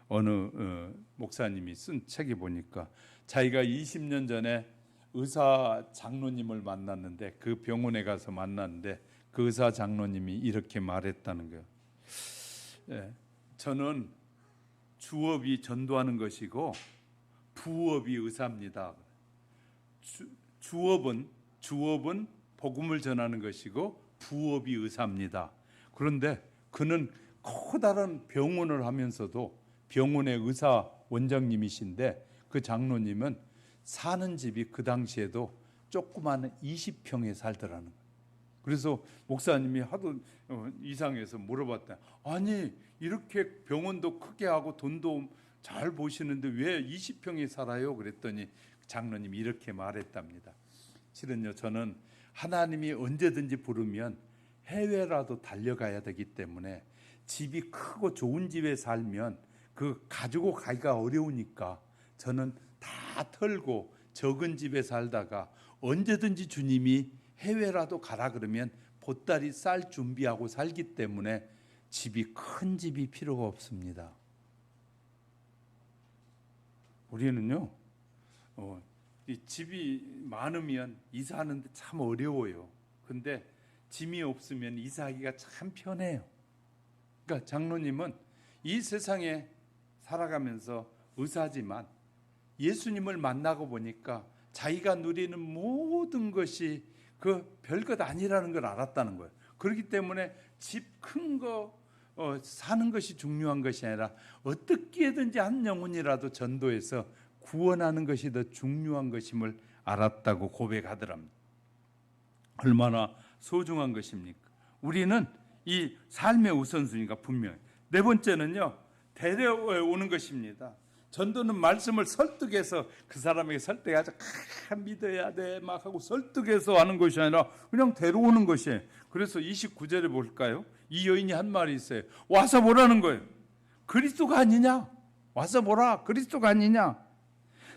어느 목사님이 쓴 책에 보니까 자기가 20년 전에 의사 장로님을 만났는데 그 병원에 가서 만났는데 그 의사 장로님이 이렇게 말했다는 거예요. 저는 주업이 전도하는 것이고 부업이 의사입니다. 주업은 복음을 전하는 것이고 부업이 의사입니다. 그런데 그는 커다란 병원을 하면서도 병원의 의사 원장님이신데 그 장로님은 사는 집이 그 당시에도 조그마한 20평에 살더라는 거예요. 그래서 목사님이 하도 이상해서 물어봤다. 아니 이렇게 병원도 크게 하고 돈도 잘 보시는데 왜 20평에 살아요? 그랬더니 장로님이 이렇게 말했답니다. 실은요, 저는 하나님이 언제든지 부르면 해외라도 달려가야 되기 때문에 집이 크고 좋은 집에 살면 그 가지고 가기가 어려우니까 저는 다 털고 적은 집에 살다가 언제든지 주님이 해외라도 가라 그러면 보따리 쌀 준비하고 살기 때문에 집이 큰 집이 필요가 없습니다. 우리는요, 이 집이 많으면 이사하는데 참 어려워요. 근데 짐이 없으면 이사하기가 참 편해요. 그러니까 장로님은 이 세상에 살아가면서 의사지만 예수님을 만나고 보니까 자기가 누리는 모든 것이 그 별것 아니라는 걸 알았다는 거예요. 그렇기 때문에 집 큰 거 사는 것이 중요한 것이 아니라 어떻게든지 한 영혼이라도 전도해서 구원하는 것이 더 중요한 것임을 알았다고 고백하더랍니다. 얼마나 소중한 것입니까? 우리는 이 삶의 우선순위가 분명해요. 네 번째는요, 데려오는 것입니다. 전도는 말씀을 설득해서 그 사람에게 설득해서 믿어야 돼 막 하고 설득해서 하는 것이 아니라 그냥 데려오는 것이에요. 그래서 29절에 볼까요? 이 여인이 한 말이 있어요. 와서 보라는 거예요. 그리스도가 아니냐? 와서 보라. 그리스도가 아니냐?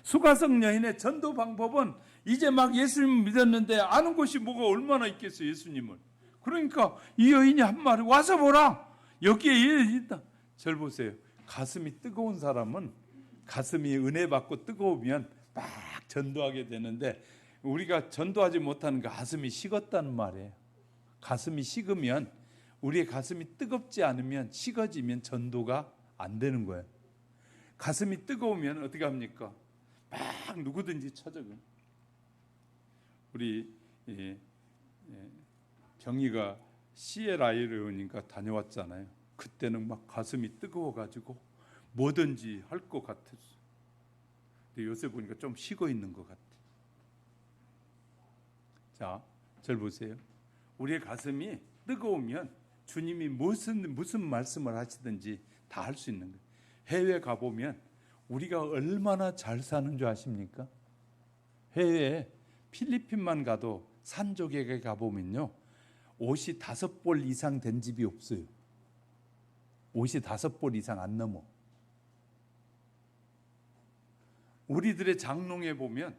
수가성 여인의 전도 방법은 이제 막 예수님 믿었는데 아는 것이 뭐가 얼마나 있겠어요, 예수님을. 그러니까 이 여인이 한 말이 와서 보라. 여기에 있다. 절 보세요. 가슴이 뜨거운 사람은 가슴이 은혜 받고 뜨거우면 막 전도하게 되는데 우리가 전도하지 못하는 가슴이 식었다는 말이에요. 가슴이 식으면 우리의 가슴이 뜨겁지 않으면 식어지면 전도가 안 되는 거예요. 가슴이 뜨거우면 어떻게 합니까? 막 누구든지 찾아가. 우리 경희가 CLI로니까 다녀왔잖아요. 그때는 막 가슴이 뜨거워가지고 뭐든지 할 것 같았어. 근데 요새 보니까 좀 식어 있는 것 같아. 자, 절 보세요. 우리의 가슴이 뜨거우면 주님이 무슨 말씀을 하시든지 다 할 수 있는 거예요. 해외 가보면 우리가 얼마나 잘 사는 줄 아십니까? 해외에 필리핀만 가도 산족에 가보면요, 옷이 5벌 이상 된 집이 없어요. 옷이 5벌 이상 안 넘어. 우리들의 장롱에 보면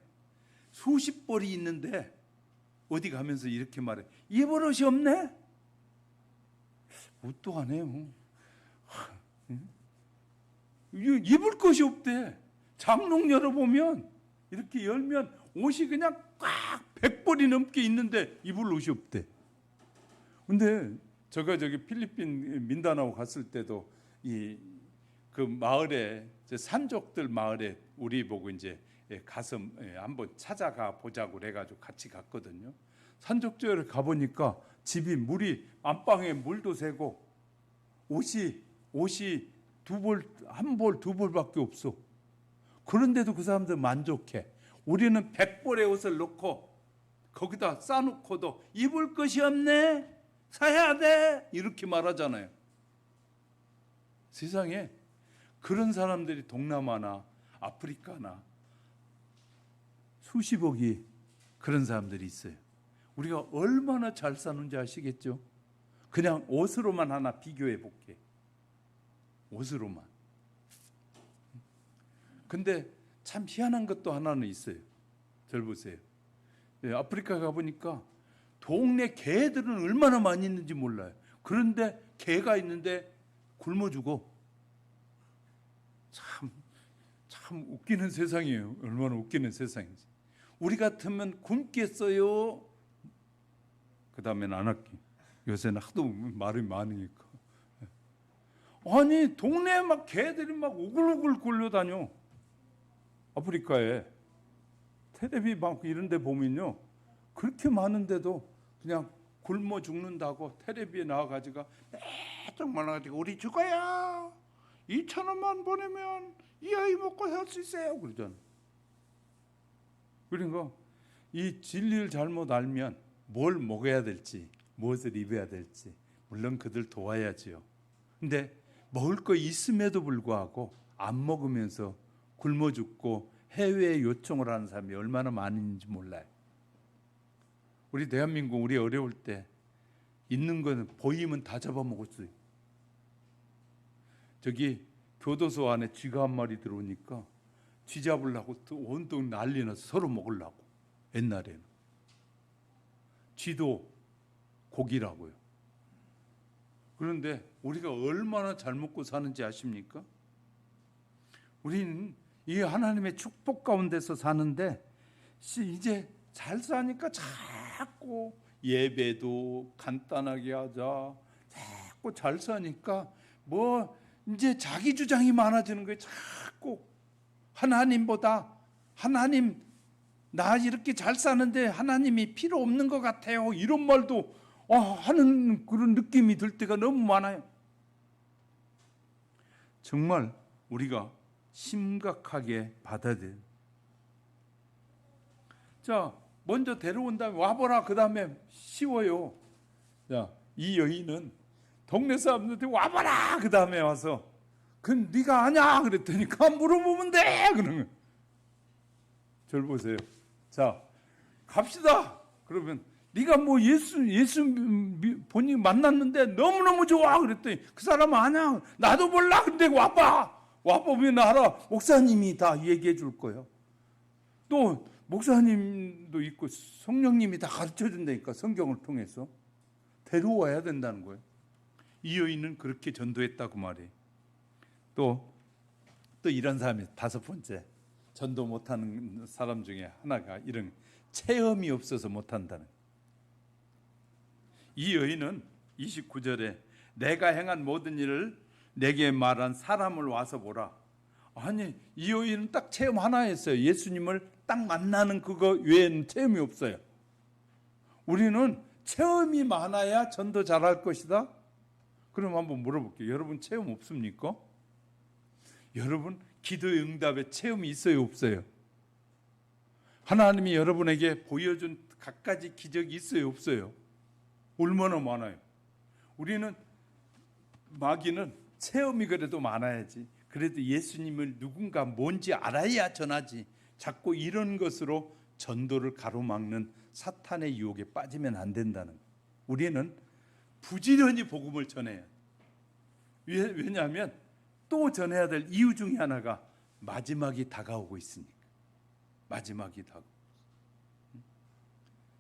수십 벌이 있는데 어디 가면서 이렇게 말해. 입을 옷이 없네? 우뚝하네요. 입을 것이 없대. 장롱 열어보면 이렇게 열면 옷이 그냥 꽉 100벌이 넘게 있는데 입을 옷이 없대. 근데 제가 저기 필리핀 민다나오 갔을 때도 그 마을에 산족들 마을에 우리 보고 이제 가서 한번 찾아가 보자고 그래가지고 같이 갔거든요. 산족지에 가보니까 집이 물이 안방에 물도 새고 옷이 한 벌, 두 벌밖에 없어. 그런데도 그 사람들 만족해. 우리는 100벌의 옷을 놓고 거기다 싸놓고도 입을 것이 없네, 사야 돼, 이렇게 말하잖아요. 세상에 그런 사람들이 동남아나 아프리카나 수십억이 그런 사람들이 있어요. 우리가 얼마나 잘 사는지 아시겠죠? 그냥 옷으로만 하나 비교해 볼게. 옷으로만. 근데 참 희한한 것도 하나는 있어요. 절 보세요. 아프리카 가보니까 동네 개들은 얼마나 많이 있는지 몰라요. 그런데 개가 있는데 굶어 죽어. 참 웃기는 세상이에요. 얼마나 웃기는 세상인지. 우리 같으면 굶겠어요. 그 다음엔 안 할게. 요새는 하도 말이 많으니까. 아니 동네에 막 개들이 막 우글우글 굴려다녀. 아프리카에 텔레비 막 이런 데 보면요, 그렇게 많은데도 그냥 굶어 죽는다고 텔레비에 나와가지고 매쪽 말아가지고 우리 죽어요, 2,000원만 보내면 이 아이 먹고 살 수 있어요 그러잖아. 그러니까 이 진리를 잘못 알면 뭘 먹어야 될지, 무엇을 입어야 될지 물론 그들 도와야지요. 근데 먹을 거 있음에도 불구하고 안 먹으면서 굶어 죽고 해외에 요청을 하는 사람이 얼마나 많은지 몰라요. 우리 대한민국, 우리 어려울 때 있는 거는 보이면 다 잡아먹었어요. 저기 교도소 안에 쥐가 한 마리 들어오니까 쥐 잡으려고 온통 난리 나서 서로 먹으려고. 옛날에는 쥐도 고기라고요. 그런데 우리가 얼마나 잘 먹고 사는지 아십니까? 우리는 이 하나님의 축복 가운데서 사는데 이제 잘 사니까 자꾸 예배도 간단하게 하자, 자꾸 잘 사니까 뭐 이제 자기 주장이 많아지는 거예요. 자꾸 하나님보다, 하나님 나 이렇게 잘 사는데 하나님이 필요 없는 것 같아요, 이런 말도 하는 그런 느낌이 들 때가 너무 많아요. 정말 우리가 심각하게 받아들여요. 자, 먼저 데려온 다음에 와보라, 그 다음에 쉬워요. 자, 이 여인은 동네 사람들한테 와보라, 그 다음에 와서 그건 네가 아냐 그랬더니 물어보면 돼 그러는 거예요. 절 보세요. 자, 갑시다. 그러면 네가 뭐 예수 본인이 만났는데 너무너무 좋아 그랬더니 그 사람 아냐, 나도 몰라, 근데 와보면 알아. 목사님이 다 얘기해 줄 거예요. 또 목사님도 있고 성령님이 다 가르쳐 준다니까. 성경을 통해서 데려와야 된다는 거예요. 이 여인은 그렇게 전도했다고 말이에요. 또 이런 사람이 다섯 번째, 전도 못하는 사람 중에 하나가 이런 체험이 없어서 못한다는 거예요. 이 여인은 29절에 내가 행한 모든 일을 내게 말한 사람을 와서 보라. 아니, 이 여인은 딱 체험 하나 했어요. 예수님을 딱 만나는 그거 외에는 체험이 없어요. 우리는 체험이 많아야 전도 잘할 것이다. 그럼 한번 물어볼게요. 여러분 체험 없습니까? 여러분 기도의 응답에 체험이 있어요, 없어요? 하나님이 여러분에게 보여준 갖가지 기적이 있어요, 없어요? 얼마나 많아요. 우리는 마귀는 체험이 그래도 많아야지, 그래도 예수님을 누군가 뭔지 알아야 전하지, 자꾸 이런 것으로 전도를 가로막는 사탄의 유혹에 빠지면 안 된다는 거예요. 우리는 부지런히 복음을 전해야. 왜냐하면 또 전해야 될 이유 중에 하나가 마지막이 다가오고 있으니까. 마지막이 다가오고.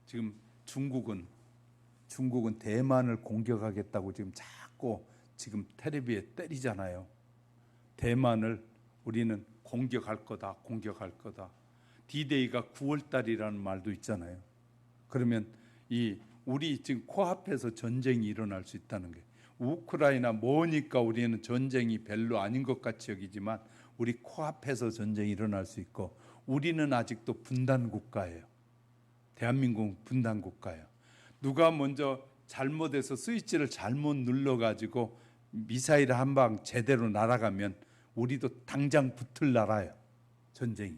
지금 중국은 대만을 공격하겠다고 지금 자꾸 지금 텔레비에 때리잖아요. 대만을 우리는 공격할 거다. D-Day가 9월 달이라는 말도 있잖아요. 그러면 우리 지금 코앞에서 전쟁이 일어날 수 있다는 게, 우크라이나 뭐니까 우리는 전쟁이 별로 아닌 것 같이 여기지만 우리 코앞에서 전쟁이 일어날 수 있고, 우리는 아직도 분단 국가예요. 대한민국 분단 국가예요. 누가 먼저 잘못해서 스위치를 잘못 눌러가지고 미사일 한 방 제대로 날아가면 우리도 당장 붙을 나라예요, 전쟁이.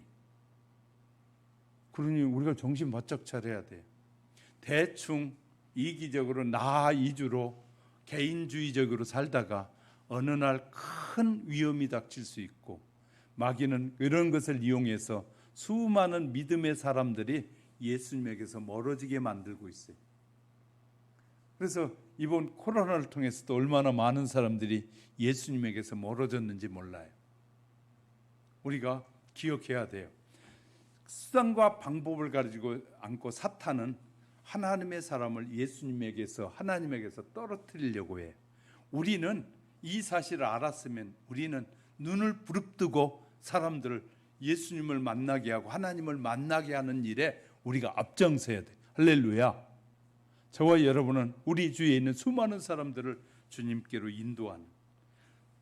그러니 우리가 정신 바짝 차려야 돼요. 대충 이기적으로 나 이주로 개인주의적으로 살다가 어느 날 큰 위험이 닥칠 수 있고, 마귀는 이런 것을 이용해서 수많은 믿음의 사람들이 예수님에게서 멀어지게 만들고 있어요. 그래서 이번 코로나를 통해서도 얼마나 많은 사람들이 예수님에게서 멀어졌는지 몰라요. 우리가 기억해야 돼요. 수단과 방법을 가지고 않고 사탄은 하나님의 사람을 하나님에게서 떨어뜨리려고 해요. 우리는 이 사실을 알았으면 우리는 눈을 부릅뜨고 사람들을 예수님을 만나게 하고 하나님을 만나게 하는 일에 우리가 앞장서야 돼. 할렐루야. 저와 여러분은 우리 주위에 있는 수많은 사람들을 주님께로 인도하는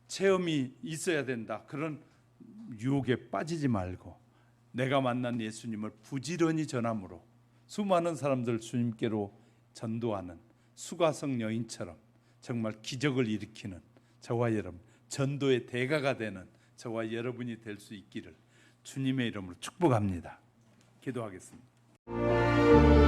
체험이 있어야 된다. 그런 유혹에 빠지지 말고 내가 만난 예수님을 부지런히 전함으로 수많은 사람들 주님께로 전도하는 수가성 여인처럼 정말 기적을 일으키는 저와 여러분, 전도의 대가가 되는 저와 여러분이 될 수 있기를 주님의 이름으로 축복합니다. 기도하겠습니다.